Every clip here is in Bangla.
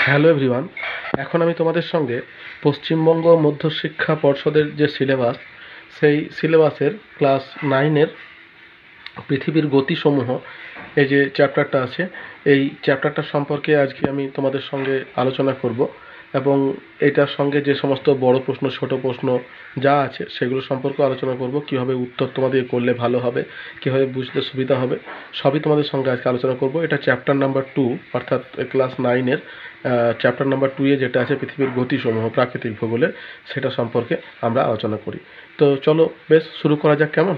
Hello everyone. এখন আমি তোমাদের সঙ্গে পশ্চিমবঙ্গ মধ্যশিক্ষা পর্ষদের যে সিলেবাস, সেই সিলেবাসের ক্লাস 9-এর পৃথিবীর গতিসমূহ, এই যে চ্যাপ্টারটা আছে, এই চ্যাপ্টারটা সম্পর্কে আজকে আমি তোমাদের সঙ্গে আলোচনা করব এবং এটার সঙ্গে যে সমস্ত বড় প্রশ্ন, ছোট প্রশ্ন যা আছে সেগুলো সম্পর্কে আলোচনা করব। কীভাবে উত্তর তোমাদের করলে ভালো হবে, কীভাবে বুঝতে সুবিধা হবে, সবই তোমাদের সঙ্গে আজকে আলোচনা করব। এটা চ্যাপ্টার নাম্বার 2, অর্থাৎ ক্লাস 9-এর চ্যাপ্টার নাম্বার 2-এ যেটা আছে পৃথিবীর গতিসমূহ প্রাকৃতিক ভূগোলের, সেটা সম্পর্কে আমরা আলোচনা করি। তো চলো বেশ শুরু করা যাক, কেমন?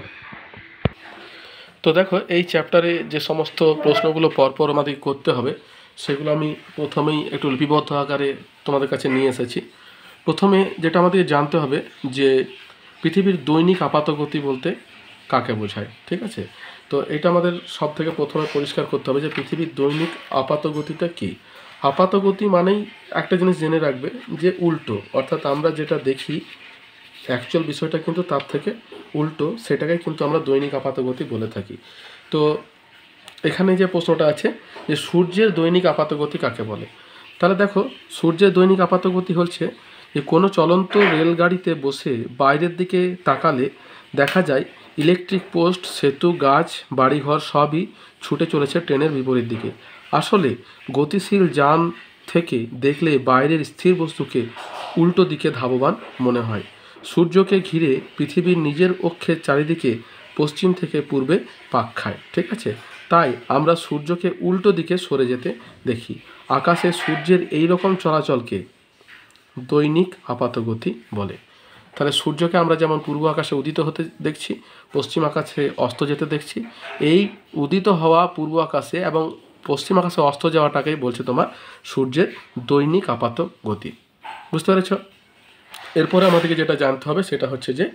তো দেখো, এই চ্যাপ্টারে যে সমস্ত প্রশ্নগুলো পরপর আমাদের করতে হবে সেগুলো আমি প্রথমেই একটু লিপিবদ্ধ আকারে তোমাদের কাছে নিয়ে এসেছি। প্রথমে যেটা আমাদের জানতে হবে যে পৃথিবীর দৈনিক আপাতগতি বলতে কাকে বোঝায়, ঠিক আছে? তো এটা আমাদের সব থেকে প্রথমে পরিষ্কার করতে হবে যে পৃথিবীর দৈনিক আপাতগতিটা কী। আপাতগতি মানেই একটা জিনিস জেনে রাখবে যে উল্টো, অর্থাৎ আমরা যেটা দেখি অ্যাকচুয়াল বিষয়টা কিন্তু তার থেকে উল্টো, সেটাকে কিন্তু আমরা দৈনিক আপাতগতি বলে থাকি। তো এখানে যে প্রশ্নটা আছে যে সূর্যের দৈনিক আপাতগতি কাকে বলে, তাহলে দেখো, সূর্যের দৈনিক আপাতগতি হচ্ছে যে কোনো চলন্ত রেলগাড়িতে বসে বাইরের দিকে তাকালে দেখা যায় ইলেকট্রিক পোস্ট, সেতু, গাছ, বাড়িঘর সবই ছুটে চলেছে ট্রেনের বিপরীত দিকে। আসলে গতিশীল যান থেকে দেখলে বাইরের স্থির বস্তুকে উল্টো দিকে ধাবমান মনে হয়। সূর্যকে ঘিরে পৃথিবীর নিজের অক্ষের চারিদিকে পশ্চিম থেকে পূর্বে পাক খায়, ঠিক আছে? তাই আমরা সূর্যকে উল্টো দিকে সরে যেতে দেখি। আকাশে সূর্যের এই রকম চলাচলকে দৈনিক আপাতগতি বলে। তাহলে সূর্যকে আমরা যেমন পূর্ব আকাশে উদিত হতে দেখছি, পশ্চিম আকাশে অস্ত যেতে দেখছি, এই উদিত হওয়া পূর্ব আকাশে এবং পশ্চিম আকাশে অস্ত যাওয়াটাকেই বলছে তোমার সূর্যের দৈনিক আপাতগতি। বুঝতে পেরেছ? এরপরে আমাদেরকে যেটা জানতে হবে সেটা হচ্ছে যে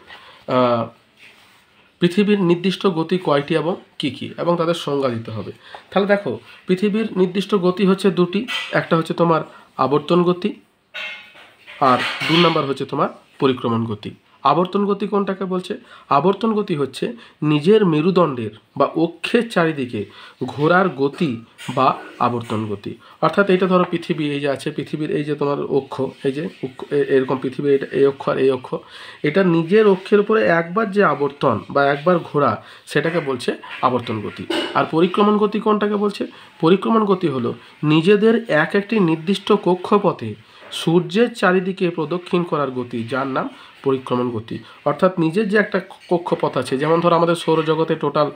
পৃথিবীর নির্দিষ্ট গতি কয়টি এবং কী কী, এবং তাদের সংজ্ঞা দিতে হবে। তাহলে দেখো, পৃথিবীর নির্দিষ্ট গতি হচ্ছে দুটি। একটা হচ্ছে তোমার আবর্তন গতি, আর 2 নম্বর হচ্ছে তোমার পরিক্রমণ গতি। আবর্তন গতি কোনটাকে বলছে? আবর্তন গতি হচ্ছে নিজের মেরুদণ্ডের বা অক্ষের চারিদিকে ঘোরার গতি বা আবর্তন গতি। অর্থাৎ এইটা ধরো পৃথিবী, এই যে আছে পৃথিবীর এই যে তোমার অক্ষ, এই যে এরকম পৃথিবী, এটা এই অক্ষ আর এই অক্ষ, এটা নিজের অক্ষের উপরে একবার যে আবর্তন বা একবার ঘোরা, সেটাকে বলছে আবর্তন গতি। আর পরিক্রমণ গতি কোনটাকে বলছে? পরিক্রমণ গতি হলো নিজেদের একটি নির্দিষ্ট কক্ষপথে সূর্যের চারিদিকে প্রদক্ষিণ করার গতি, যার নাম পরিক্রমণ গতি। অর্থাৎ নিজের যে একটা কক্ষপথ আছে, যেমন ধরো আমাদের সৌরজগতে টোটাল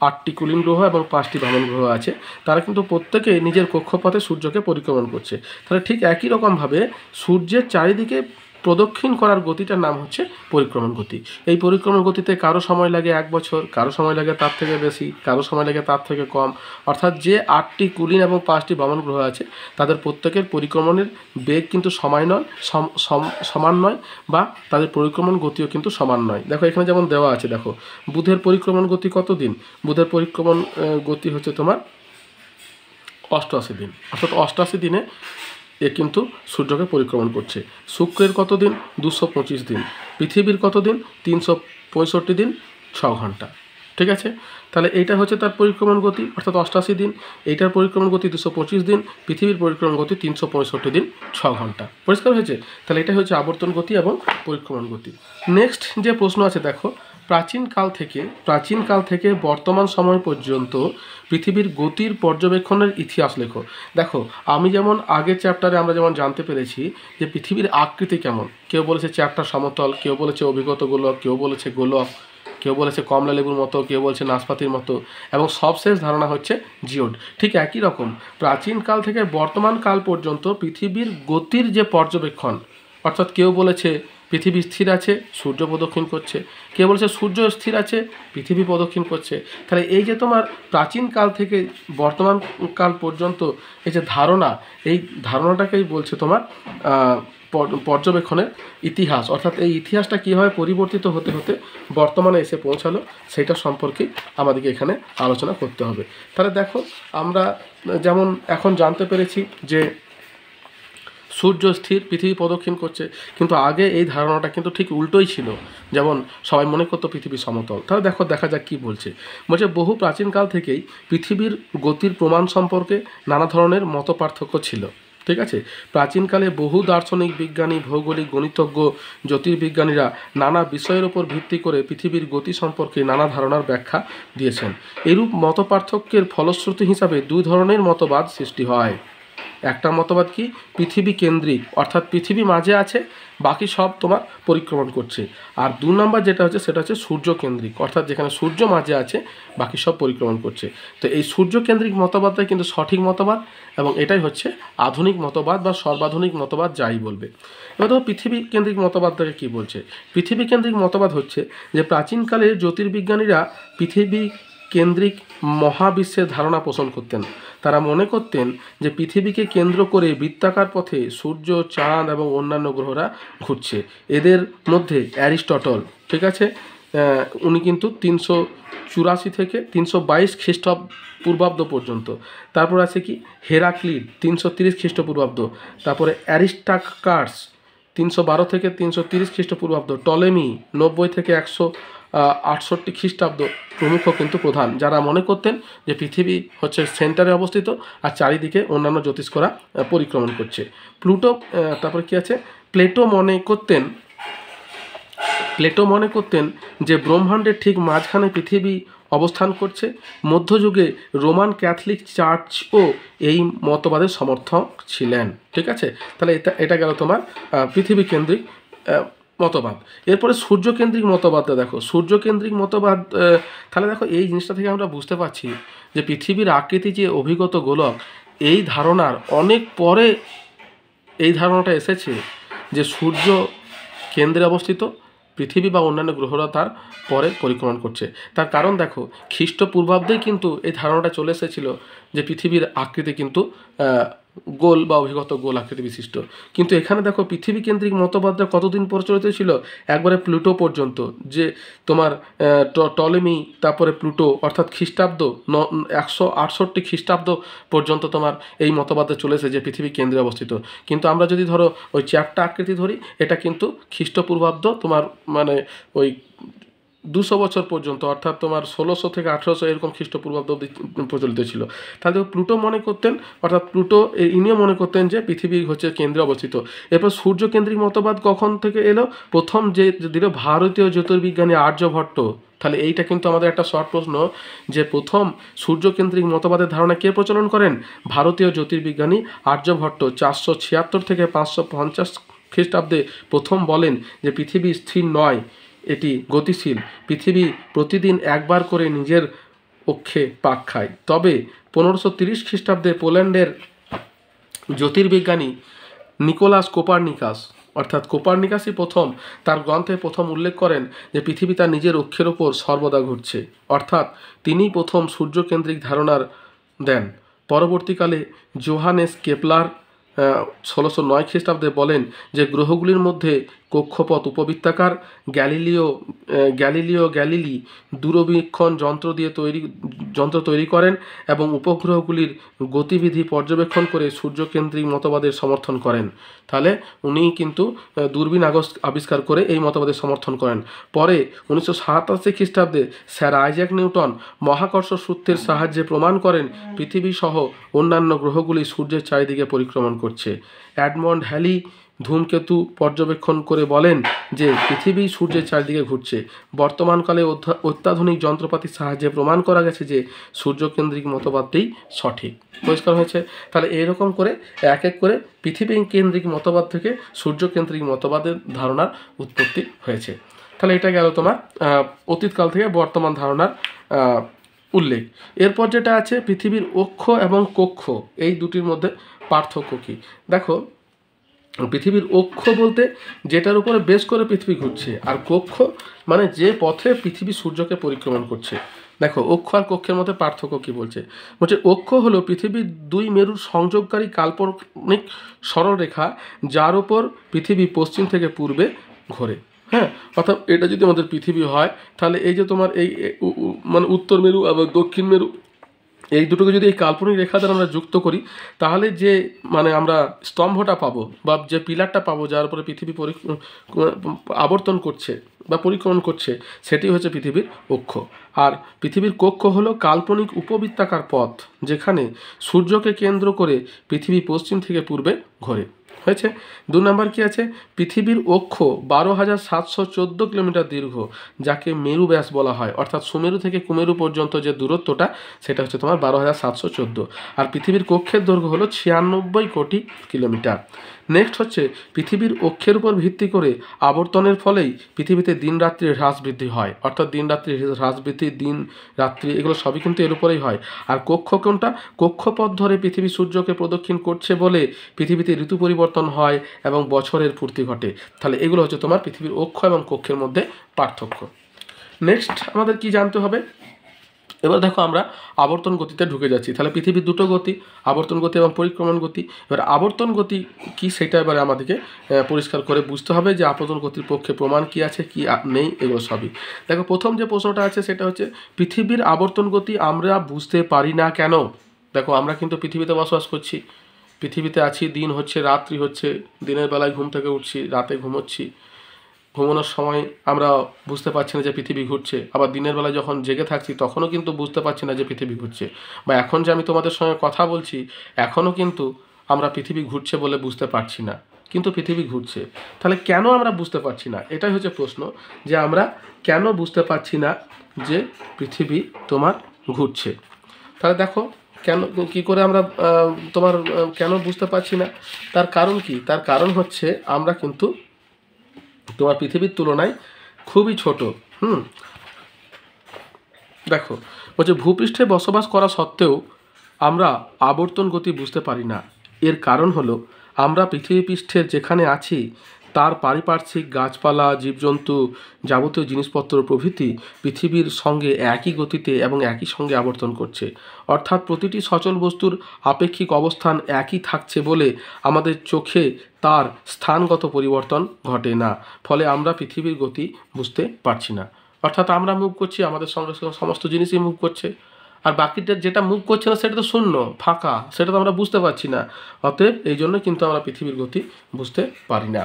8টি কুলীন গ্রহ এবং 5টি ভ্রমণ গ্রহ আছে, তারা কিন্তু প্রত্যেকে নিজের কক্ষপথে সূর্যকে পরিক্রমণ করছে। তাহলে ঠিক একই রকমভাবে সূর্যের চারিদিকে প্রদক্ষিণ করার গতিটার নাম হচ্ছে পরিক্রমণ গতি। এই পরিক্রমণ গতিতে কারো সময় লাগে 1 বছর, কারো সময় লাগে তার থেকে বেশি, কারো সময় লাগে তার থেকে কম। অর্থাৎ যে 8টি কুলীন এবং 5টি ভ্রমণ গ্রহ আছে, তাদের প্রত্যেকের পরিক্রমণের বেগ কিন্তু সমান নয়, বা তাদের পরিক্রমণ গতিও কিন্তু সমান নয়। দেখো এখানে যেমন দেওয়া আছে, দেখো বুধের পরিক্রমণ গতি কত দিন? বুধের পরিক্রমণ গতি হচ্ছে তোমার 88 দিন, অর্থাৎ 88 দিনে এ কিন্তু সূর্যকে পরিক্রমণ করছে। শুক্রের কত দিন? 225 দিন। পৃথিবীর কত দিন? 365 দিন 6 ঘন্টা, ঠিক আছে? তাহলে এইটা হচ্ছে তার পরিক্রমণ গতি, অর্থাৎ 88 দিন। এইটার পরিক্রমণ গতি 225 দিন, পৃথিবীর পরিক্রমণ গতি 365 দিন 6 ঘন্টা। পরিষ্কার হয়েছে? তাহলে এটা হচ্ছে আবর্তন গতি এবং পরিক্রমণ গতি। নেক্সট যে প্রশ্ন আছে, দেখো, প্রাচীনকাল থেকে বর্তমান সময় পর্যন্ত পৃথিবীর গতির পর্যবেক্ষণের ইতিহাস লেখো। দেখো, আমি যেমন আগের চ্যাপ্টারে আমরা যেমন জানতে পেরেছি যে পৃথিবীর আকৃতি কেমন, কেউ বলেছে চ্যাপ্টা সমতল, কেউ বলেছে অভিগত গোলক, কেউ বলেছে গোলক, কেউ বলেছে কমলা লেবুর মতো, কেউ বলছে নাশপাতির মতো, এবং সবশেষ ধারণা হচ্ছে জিওড। ঠিক একই রকম প্রাচীনকাল থেকে বর্তমান কাল পর্যন্ত পৃথিবীর গতির যে পর্যবেক্ষণ, অর্থাৎ কেউ বলেছে পৃথিবী স্থির আছে, সূর্য প্রদক্ষিণ করছে, কেউ বলেছে সূর্য স্থির আছে, পৃথিবী প্রদক্ষিণ করছে। তাহলে এই যে তোমার প্রাচীনকাল থেকে বর্তমান কাল পর্যন্ত এই যে ধারণা, এই ধারণাটাকেই বলছে তোমার পর্যবেক্ষণের ইতিহাস। অর্থাৎ এই ইতিহাসটা কীভাবে পরিবর্তিত হতে হতে বর্তমানে এসে পৌঁছালো, সেটা সম্পর্কে আমাদেরকে এখানে আলোচনা করতে হবে। তাহলে দেখো, আমরা যেমন এখন জানতে পেরেছি যে সূর্য স্থির, পৃথিবী প্রদক্ষিণ করছে, কিন্তু আগে এই ধারণাটা কিন্তু ঠিক উল্টোই ছিল। যেমন সবাই মনে করতো পৃথিবী সমতল। তাহলে দেখো, দেখা যাক কী বলছে। বহু প্রাচীনকাল থেকেই পৃথিবীর গতির প্রমাণ সম্পর্কে নানা ধরনের মতপার্থক্য ছিল। ঠিক আছে। প্রাচীনকালে বহু দার্শনিক, বিজ্ঞানী, ভৌগোলিক, গণিতজ্ঞ, জ্যোতির্বিজ্ঞানীরা নানা বিষয়ের উপর ভিত্তি করে পৃথিবীর গতি সম্পর্কে নানা ধারণার ব্যাখ্যা দিয়েছেন। এরূপ মতপার্থক্যের ফলশ্রুতি হিসাবে দুই ধরনের মতবাদ সৃষ্টি হয়। একটা মতবাদ কি, পৃথিবী কেন্দ্রিক, অর্থাৎ পৃথিবী মাঝে আছে, বাকি সব তোমার পরিক্রমণ করছে। আর 2 নম্বর যেটা হচ্ছে সেটা হচ্ছে সূর্য কেন্দ্রিক, অর্থাৎ যেখানে সূর্য মাঝে আছে, বাকি সব পরিক্রমণ করছে। তো এই সূর্য কেন্দ্রিক মতবাদটাই কিন্তু সঠিক মতবাদ, এবং এটাই হচ্ছে আধুনিক মতবাদ বা সর্বাধুনিক মতবাদ যাই বলবে। এবার তো পৃথিবী কেন্দ্রিক মতবাদটাকে কি বলছে? পৃথিবী কেন্দ্রিক মতবাদ হচ্ছে যে প্রাচীনকালে জ্যোতির্বিজ্ঞানীরা পৃথিবী কেন্দ্রিক মহাবিশ্বের ধারণা পোষণ করতেন। তারা মনে করতেন যে পৃথিবীকে কেন্দ্র করে বৃত্তাকার পথে সূর্য, চাঁদ এবং অন্যান্য গ্রহরা ঘুরছে। এদের মধ্যে অ্যারিস্টটল, ঠিক আছে, উনি কিন্তু 384 থেকে 322 খ্রিস্টপূর্বাব্দ পর্যন্ত। তারপর আছে কি হেরাক্লিড 330 খ্রিস্টপূর্বাব্দ। তারপরে অ্যারিস্টার্কাস 312 থেকে 330 খ্রিস্টপূর্বাব্দ। টলেমি 90 থেকে 168 খ্রিস্টাব্দ প্রমুখ কিন্তু প্রধান, যারা মনে করতেন যে পৃথিবী হচ্ছে সেন্টারে অবস্থিত আর চারিদিকে অন্যান্য জ্যোতিষ্করা পরিক্রমণ করছে। প্লুটো, তারপরে কি আছে, প্লেটো মনে করতেন যে ব্রহ্মাণ্ডের ঠিক মাঝখানে পৃথিবী অবস্থান করছে। মধ্যযুগে রোমান ক্যাথলিক চার্চও এই মতবাদের সমর্থক ছিলেন। ঠিক আছে, তাহলে এটা গেল তোমার পৃথিবী কেন্দ্রিক মতবাদ। এরপরে সূর্যকেন্দ্রিক মতবাদটা দেখো। সূর্যকেন্দ্রিক মতবাদ, তাহলে দেখো এই জিনিসটা থেকে আমরা বুঝতে পারছি যে পৃথিবীর আকৃতি যে অভিগত গোলক, এই ধারণার অনেক পরে এই ধারণাটা এসেছে যে সূর্য কেন্দ্রে অবস্থিত, পৃথিবী বা অন্যান্য গ্রহরা তার পরে পরিক্রমণ করছে। তার কারণ দেখো, খ্রিস্টপূর্বাব্দেই কিন্তু এই ধারণাটা চলে এসেছিল যে পৃথিবীর আকৃতি কিন্তু গোল বা অভিগত গোল আকৃতি বিশিষ্ট। কিন্তু এখানে দেখো পৃথিবী কেন্দ্রিক মতবাদটা কতদিন প্রচলিত ছিল, একবারে প্লুটো পর্যন্ত, যে তোমার টলেমি, তারপরে প্লুটো, অর্থাৎ খ্রিস্টাব্দ 168 খ্রিস্টাব্দ পর্যন্ত তোমার এই মতবাদে চলেছে যে পৃথিবী কেন্দ্রে অবস্থিত। কিন্তু আমরা যদি ধরো ওই চ্যাপ্টা আকৃতি ধরি, এটা কিন্তু খ্রিস্টপূর্বাব্দ তোমার মানে ওই 200 বছর পর্যন্ত, অর্থাৎ তোমার 1600 থেকে 1800 এরকম খ্রিস্টপূর্বাব্দ প্রচলিত ছিল। তাহলে প্লুটো মনে করতেন, অর্থাৎ প্লুটো ইনিও মনে করতেন যে পৃথিবী হচ্ছে কেন্দ্রে অবস্থিত। এরপর সূর্যকেন্দ্রিক মতবাদ কখন থেকে এলো? প্রথম যে দিল ভারতীয় জ্যোতির্বিজ্ঞানী আর্যভট্ট। তাহলে এইটা কিন্তু আমাদের একটা শর্ট প্রশ্ন, যে প্রথম সূর্যকেন্দ্রিক মতবাদের ধারণা কে প্রচলন করেন? ভারতীয় জ্যোতির্বিজ্ঞানী আর্যভট্ট 476 থেকে 550 খ্রিস্টাব্দে প্রথম বলেন যে পৃথিবী স্থির নয়, এটি গতিশীল। পৃথিবী প্রতিদিন একবার করে নিজের অক্ষে পাক খায়। তবে 1530 খ্রিস্টাব্দে পোল্যান্ডের জ্যোতির্বিজ্ঞানী নিকোলাস কোপার্নিকাস, অর্থাৎ কোপার্নিকাসই প্রথম তার গ্রন্থে প্রথম উল্লেখ করেন যে পৃথিবী তার নিজের অক্ষের ওপর সর্বদা ঘুরছে, অর্থাৎ তিনিই প্রথম সূর্যকেন্দ্রিক ধারণার দেন। পরবর্তীকালে জোহানেস কেপলার 1609 খ্রিস্টাব্দে বলেন যে গ্রহগুলির মধ্যে কক্ষপথ উপবৃত্তাকার। গ্যালিলি দূরবীক্ষণ যন্ত্র তৈরি করেন এবং উপগ্রহগুলির গতিবিধি পর্যবেক্ষণ করে সূর্যকেন্দ্রিক মতবাদের সমর্থন করেন। তাহলে উনি কিন্তু দূরবীন আবিষ্কার করে এই মতবাদের সমর্থন করেন। পরে 1987 খ্রিস্টাব্দে স্যার আইজ্যাক নিউটন মহাকর্ষ সূত্রের সাহায্যে প্রমাণ করেন পৃথিবী সহ অন্যান্য গ্রহগুলি সূর্যের চারিদিকে পরিক্রমণ করছে। এডমন্ড হ্যালি ধূমকেতু পর্যবেক্ষণ করে বলেন যে পৃথিবী সূর্যের চারিদিকে ঘুরছে। বর্তমানকালে অত্যাধুনিক যন্ত্রপাতির সাহায্যে প্রমাণ করা গেছে যে সূর্যকেন্দ্রিক মতবাদটাই সঠিক। পরিষ্কার হয়েছে? তাহলে এরকম করে এক এক করে পৃথিবী কেন্দ্রিক মতবাদ থেকে সূর্যকেন্দ্রিক মতবাদের ধারণার উৎপত্তি হয়েছে। তাহলে এটা গেল তোমার অতীতকাল থেকে বর্তমান ধারণার উল্লেখ। এরপর যেটা আছে পৃথিবীর অক্ষ এবং কক্ষ, এই দুটির মধ্যে পার্থক্য কী? দেখো, পৃথিবীর অক্ষ বলতে যেটার উপরে বেশ করে পৃথিবী ঘুরছে, আর কক্ষ মানে যে পথে পৃথিবী সূর্যকে পরিক্রমণ করছে। দেখো অক্ষ আর কক্ষের মধ্যে পার্থক্য কী বলছে? অক্ষ হলো পৃথিবীর দুই মেরুর সংযোগকারী কাল্পনিক সরলরেখা, যার ওপর পৃথিবী পশ্চিম থেকে পূর্বে ঘোরে। হ্যাঁ, অর্থাৎ এটা যদি আমাদের পৃথিবী হয়, তাহলে এই যে তোমার এই মানে উত্তর মেরু এবং দক্ষিণ মেরু, এই দুটোকে যদি এই কাল্পনিক রেখা দ্বারা আমরা যুক্ত করি, তাহলে যে মানে আমরা স্তম্ভটা পাবো বা যে পিলারটা পাবো যার উপরে পৃথিবী আবর্তন করছে, বা পরিক্রমণ করছে সেটি হচ্ছে পৃথিবীর অক্ষ। আর পৃথিবীর কক্ষ হলো কাল্পনিক উপবৃত্তাকার পথ যেখানে সূর্যকে কেন্দ্র করে পৃথিবী পশ্চিম থেকে পূর্বে ঘোরে। হয়েছে। 2 নম্বর কি আছে, পৃথিবীর অক্ষ 12,714 কিলোমিটার দীর্ঘ, যাকে মেরু ব্যাস বলা হয়, অর্থাৎ সুমেরু থেকে কুমেরু পর্যন্ত যে দূরত্বটা সেটা হচ্ছে তোমার 12,714। আর পৃথিবীর কক্ষের দৈর্ঘ্য হলো 96 কোটি কিলোমিটার। নেক্সট হচ্ছে পৃথিবীর অক্ষের উপর ভিত্তি করে আবর্তনের ফলেই পৃথিবীতে দিন রাত্রির হ্রাস বৃদ্ধি হয়, অর্থাৎ দিন রাত্রির হ্রাস বৃদ্ধি, দিন রাত্রি এগুলো সবই কিন্তু এর উপরেই হয়। আর কক্ষ কোনটা, কক্ষপথ ধরে পৃথিবী সূর্যকে প্রদক্ষিণ করছে বলে পৃথিবীতে ঋতু পরিবর্তন হয় এবং বছরের পূর্তি ঘটে। তাহলে এগুলো হচ্ছে তোমার পৃথিবীর অক্ষ এবং কক্ষের মধ্যে পার্থক্য। নেক্সট আমাদের কি জানতে হবে, এবার দেখো আমরা আবর্তন গতিতে ঢুকে যাচ্ছি। তাহলে পৃথিবীর দুটো গতি, আবর্তন গতি এবং পরিক্রমণ গতি। এবার আবর্তন গতি কি সেটা এবারে আমাদেরকে পরিষ্কার করে বুঝতে হবে যে আবর্তন গতির পক্ষে প্রমাণ কি আছে কি নেই, এগুলো সবই। দেখো প্রথম যে প্রশ্নটা আছে সেটা হচ্ছে পৃথিবীর আবর্তন গতি আমরা বুঝতে পারি না কেন। দেখো আমরা কিন্তু পৃথিবীতে বসবাস করছি, পৃথিবীতে আছি, দিন হচ্ছে রাত্রি হচ্ছে, দিনের বেলায় ঘুম থেকে উঠছি, রাতে ঘুমোচ্ছি, ঘুমানোর সময় আমরা বুঝতে পারছি না যে পৃথিবী ঘুরছে, আবার দিনের বেলায় যখন জেগে থাকছি তখনও কিন্তু বুঝতে পারছি না যে পৃথিবী ঘুরছে, বা এখন যে আমি তোমাদের সঙ্গে কথা বলছি এখনও কিন্তু আমরা পৃথিবী ঘুরছে বলে বুঝতে পারছি না, কিন্তু পৃথিবী ঘুরছে। তাহলে কেন আমরা বুঝতে পারছি না, এটাই হচ্ছে প্রশ্ন, যে আমরা কেন বুঝতে পারছি না যে পৃথিবী তোমার ঘুরছে। তাহলে দেখো কেন, কী করে আমরা তোমার কেন বুঝতে পারছি না, তার কারণ কি, তার কারণ হচ্ছে আমরা কিন্তু তোমার পৃথিবীর তুলনায় খুবই ছোট। দেখো বলছে ভূপৃষ্ঠে বসবাস করা সত্ত্বেও আমরা আবর্তন গতি বুঝতে পারি না। এর কারণ হলো আমরা পৃথিবী পৃষ্ঠের যেখানে আছি তার পারিপার্শ্বিক গাছপালা, জীবজন্তু, যাবতীয় জিনিসপত্র প্রভৃতি পৃথিবীর সঙ্গে একই গতিতে এবং একই সঙ্গে আবর্তন করছে, অর্থাৎ প্রতিটি সচল বস্তুর আপেক্ষিক অবস্থান একই থাকছে বলে আমাদের চোখে তার স্থানগত পরিবর্তন ঘটে না, ফলে আমরা পৃথিবীর গতি বুঝতে পারছি না। অর্থাৎ আমরা মুভ করছি, আমাদের সঙ্গে সমস্ত জিনিসই মুভ করছে, আর বাকিটা যেটা মুভ করছে না সেটা তো শূন্য ফাঁকা, সেটা তো আমরা বুঝতে পারছি না। অতএব এই জন্য কিন্তু আমরা পৃথিবীর গতি বুঝতে পারি না।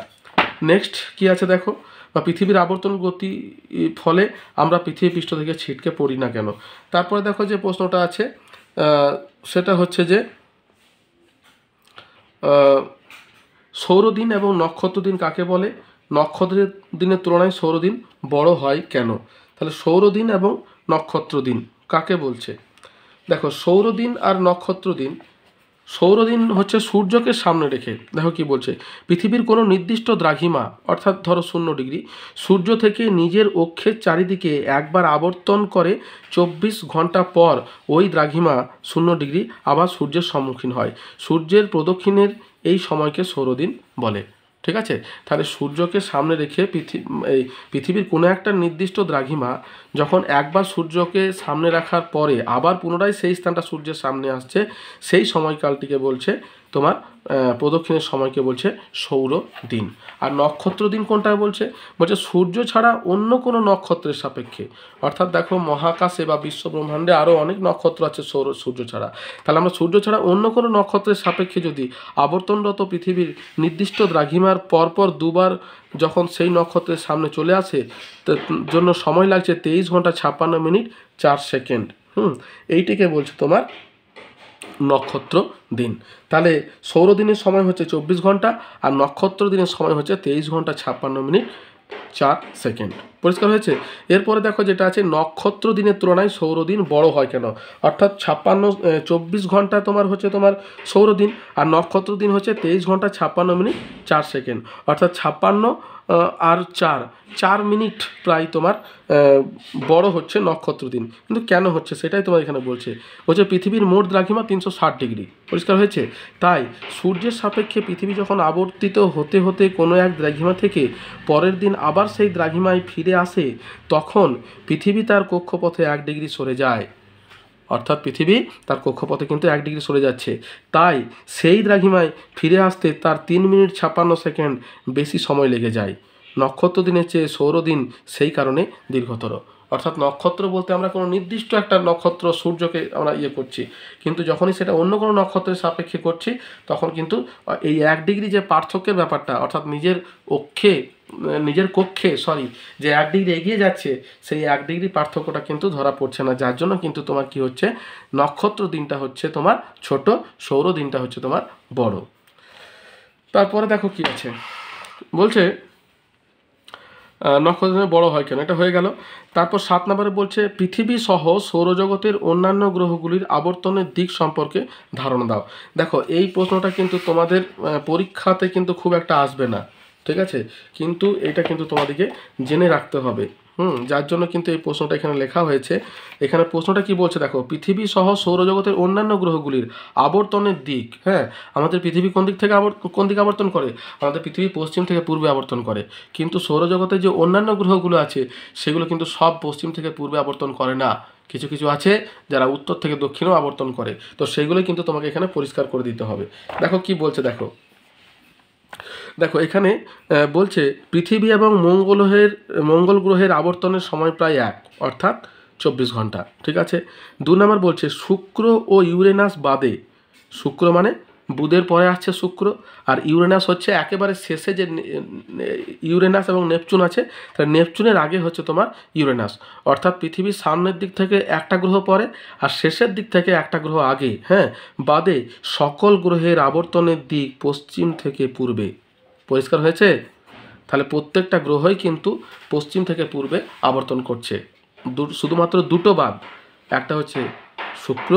নেক্সট কি আছে দেখো, বা পৃথিবীর আবর্তন গতি ফলে আমরা পৃথিবী পৃষ্ঠ থেকে ছিটকে পড়ি না কেন। তারপরে দেখো যে প্রশ্নটা আছে সেটা হচ্ছে যে সৌরদিন এবং নক্ষত্র দিন কাকে বলে, নক্ষত্রের দিনের তুলনায় সৌরদিন বড় হয় কেন। তাহলে সৌরদিন এবং নক্ষত্র দিন কাকে বলছে, দেখো সৌরদিন আর নক্ষত্র দিন, সৌরদিন হচ্ছে সূর্যকে সামনে রেখে, দেখো কি বলছে, পৃথিবীর কোনো নির্দিষ্ট দ্রাঘিমা অর্থাৎ ধরো 0 ডিগ্রি সূর্য থেকে নিজের অক্ষের চারিদিকে একবার আবর্তন করে 24 ঘন্টা পর ওই দ্রাঘিমা 0 ডিগ্রি আবার সূর্যের সম্মুখীন হয়। সূর্যের প্রদক্ষিণের এই সময়কে সৌরদিন বলে। ঠিক আছে, তাহলে সূর্যকে সামনে রেখে পৃথিবীর কোনো একটা নির্দিষ্ট দ্রাঘিমা যখন একবার সূর্যকে সামনে রাখার পরে আবার পুনরায় সেই স্থানটা সূর্যের সামনে আসছে, সেই সময়কালটিকে বলছে তোমার প্রদক্ষিণের সময়কে বলছে সৌর দিন। আর নক্ষত্র দিন কোনটা বলছে, বলছে সূর্য ছাড়া অন্য কোনো নক্ষত্রের সাপেক্ষে, অর্থাৎ দেখো মহাকাশে বা বিশ্ব ব্রহ্মাণ্ডে আরও অনেক নক্ষত্র আছে সূর্য ছাড়া, তাহলে আমরা সূর্য ছাড়া অন্য কোনো নক্ষত্রের সাপেক্ষে যদি আবর্তনরত পৃথিবীর নির্দিষ্ট দ্রাঘিমার পরপর দুবার যখন সেই নক্ষত্রের সামনে চলে আসে জন্য সময় লাগছে 23 ঘন্টা 56 মিনিট 4 সেকেন্ড। এইটিকে বলছে তোমার নক্ষত্র দিন। তাহলে সৌরদিনের সময় হচ্ছে 24 ঘন্টা আর নক্ষত্র দিনের সময় হচ্ছে 23 ঘন্টা 56 মিনিট 4 সেকেন্ড। পরিষ্কার হয়েছে। এরপরে দেখো যেটা আছে নক্ষত্র দিনের তুলনায় সৌরদিন বড় হয় কেন, অর্থাৎ 24 ঘন্টা তোমার হচ্ছে তোমার সৌরদিন আর নক্ষত্র দিন হচ্ছে 23 ঘন্টা 56 মিনিট 4 সেকেন্ড, অর্থাৎ 56 আর 4 মিনিট প্রায় তোমার বড় হচ্ছে নক্ষত্র দিন। কিন্তু কেন হচ্ছে সেটাই তোমার এখানে বলছে পৃথিবীর মোট দ্রাঘিমা 360 ডিগ্রি। পরিষ্কার হয়েছে। তাই সূর্যের সাপেক্ষে পৃথিবী যখন আবর্তিত হতে হতে কোনো এক দ্রাঘিমা থেকে পরের দিন আবার সেই দ্রাঘিমায় ফিরে আসে তখন পৃথিবী তার কক্ষপথে 1 ডিগ্রি সরে যায়, অর্থাৎ পৃথিবী তার কক্ষপথে কিন্তু 1 ডিগ্রি সরে যাচ্ছে। তাই সেই দ্রাঘিমায় ফিরে আসতে তার 3 মিনিট 56 সেকেন্ড বেশি সময় লেগে যায়। নক্ষত্র দিনের চেয়ে সৌরদিন সেই কারণে দীর্ঘতর। অর্থাৎ নক্ষত্র বলতে আমরা কোনো নির্দিষ্ট একটা নক্ষত্র সূর্যকে আমরা করছি, কিন্তু যখনই সেটা অন্য কোনো নক্ষত্রের সাপেক্ষে করছি তখন কিন্তু এই 1 ডিগ্রি যে পার্থক্যের ব্যাপারটা, অর্থাৎ নিজের কক্ষে যে 1 ডিগ্রি এগিয়ে যাচ্ছে, সেই 1 ডিগ্রি পার্থক্যটা কিন্তু ধরা পড়ছে না, যার জন্য কিন্তু তোমার কি হচ্ছে, নক্ষত্র দিনটা হচ্ছে তোমার ছোট, সৌর দিনটা হচ্ছে তোমার বড়। তারপরে দেখো কি আছে, বলছে নক্ষত্র বড় হয় কেন, এটা হয়ে গেল। তারপর 7 নম্বরে বলছে পৃথিবী সহ সৌরজগতের অন্যান্য গ্রহগুলির আবর্তনের দিক সম্পর্কে ধারণা দাও। দেখো এই প্রশ্নটা কিন্তু তোমাদের পরীক্ষাতে কিন্তু খুব একটা আসবে না, ঠিক আছে, কিন্তু এটা কিন্তু তোমাদেরকে জেনে রাখতে হবে। যার জন্য কিন্তু এই প্রশ্নটা এখানে লেখা হয়েছে। এখানে প্রশ্নটা কি বলছে দেখো, পৃথিবী সহ সৌরজগতের অন্যান্য গ্রহগুলির আবর্তনের দিক। হ্যাঁ, আমাদের পৃথিবী কোন দিকে আবর্তন করে? আমাদের পৃথিবী পশ্চিম থেকে পূর্বে আবর্তন করে, কিন্তু সৌরজগতের যে অন্যান্য গ্রহগুলো আছে সেগুলো কিন্তু সব পশ্চিম থেকে পূর্বে আবর্তন করে না, কিছু কিছু আছে যারা উত্তর থেকে দক্ষিণেও আবর্তন করে। তো সেগুলোই কিন্তু তোমাকে এখানে পরিষ্কার করে দিতে হবে। দেখো কি বলছে, দেখো এখানে বলছে পৃথিবী এবং মঙ্গল গ্রহের আবর্তনের সময় প্রায় এক, অর্থাৎ 24 ঘন্টা, ঠিক আছে। 2 নম্বর বলছে শুক্র ও ইউরেনাস বাদে, শুক্র মানে বুধের পরে আসছে শুক্র, আর ইউরেনাস হচ্ছে একেবারে শেষে যে ইউরেনাস এবং নেপচুন আছে, তাহলে নেপচুনের আগে হচ্ছে তোমার ইউরেনাস, অর্থাৎ পৃথিবীর সামনের দিক থেকে একটা গ্রহ পরে আর শেষের দিক থেকে একটা গ্রহ আগে, হ্যাঁ, বাদে সকল গ্রহের আবর্তনের দিক পশ্চিম থেকে পূর্বে। পরিষ্কার হয়েছে? তাহলে প্রত্যেকটা গ্রহই কিন্তু পশ্চিম থেকে পূর্বে আবর্তন করছে, শুধুমাত্র দুটো বাদ, একটা হচ্ছে শুক্র,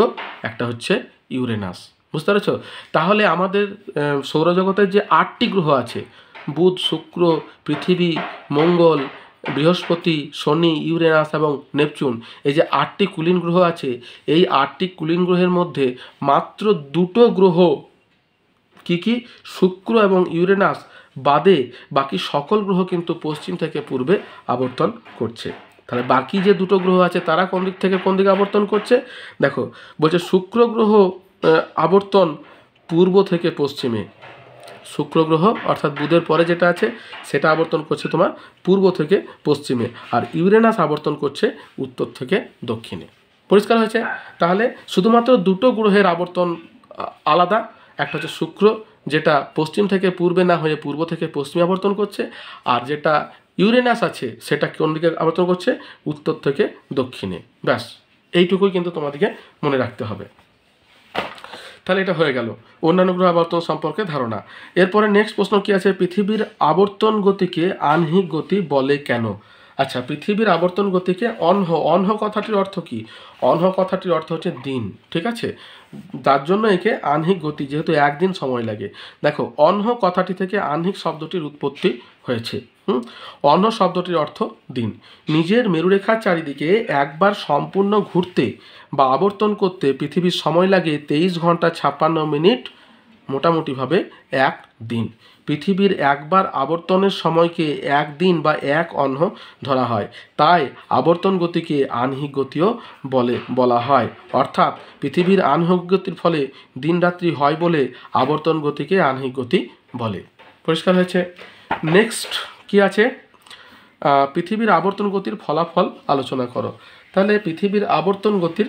একটা হচ্ছে ইউরেনাস। বুঝতে পেরেছ? তাহলে আমাদের সৌরজগতের যে 8টি গ্রহ আছে, বুধ, শুক্র, পৃথিবী, মঙ্গল, বৃহস্পতি, শনি, ইউরেনাস এবং নেপচুন, এই যে 8টি কুলীন গ্রহ আছে, এই 8টি কুলীন গ্রহের মধ্যে মাত্র দুটো গ্রহ, কি শুক্র এবং ইউরেনাস বাদে বাকি সকল গ্রহ কিন্তু পশ্চিম থেকে পূর্বে আবর্তন করছে। তাহলে বাকি যে দুটো গ্রহ আছে তারা কোন দিক থেকে কোন দিকে আবর্তন করছে? দেখো বলছে শুক্র গ্রহ আবর্তন পূর্ব থেকে পশ্চিমে, শুক্র গ্রহ অর্থাৎ বুধের পরে যেটা আছে সেটা আবর্তন করছে তোমার পূর্ব থেকে পশ্চিমে, আর ইউরেনাস আবর্তন করছে উত্তর থেকে দক্ষিণে। পরিষ্কার হয়েছে? তাহলে শুধুমাত্র দুটো গ্রহের আবর্তন আলাদা, একটা হচ্ছে শুক্র যেটা পশ্চিম থেকে পূর্বে না হয়ে পূর্ব থেকে পশ্চিমে আবর্তন করছে, আর যেটা ইউরেনাস আছে সেটা কোন দিকে আবর্তন করছে? উত্তর থেকে দক্ষিণে। ব্যাস, এইটুকুই কিন্তু তোমাদেরকে মনে রাখতে হবে। তাহলে এটা হয়ে গেল অন্যান্য গ্রহ আবর্তন সম্পর্কে ধারণা। এরপরে নেক্সট প্রশ্ন কি আছে, পৃথিবীর আবর্তন গতিকে আহ্নিক গতি বলে কেন? আচ্ছা, পৃথিবীর আবর্তন গতিকে অনহ কথাটির অর্থ কি? অনহ কথাটির অর্থ হচ্ছে দিন, ঠিক আছে, যার জন্য একে আহ্নিক গতি, যেহেতু একদিন সময় লাগে। দেখো অনহ কথাটি থেকে আহ্নিক শব্দটির উৎপত্তি হয়েছে। অনহ শব্দটির অর্থ দিন। নিজের মেরুরেখার চারিদিকে একবার সম্পূর্ণ ঘুরতে বা আবর্তন করতে পৃথিবীর সময় লাগে 23 ঘন্টা 56 মিনিট, মোটামুটিভাবে এক দিন। পৃথিবীর একবার আবর্তনের সময়কে এক দিন বা এক অহ্ন ধরা হয়, তাই আবর্তন গতিকে আহ্নিক গতিও বলা হয়। অর্থাৎ পৃথিবীর আহ্নিক গতির ফলে দিন রাত্রি হয় বলে আবর্তন গতিকে আহ্নিক গতি বলে। পরিষ্কার হয়েছে? নেক্সট কি আছে, পৃথিবীর আবর্তন গতির ফলাফল আলোচনা করো। তাহলে পৃথিবীর আবর্তন গতির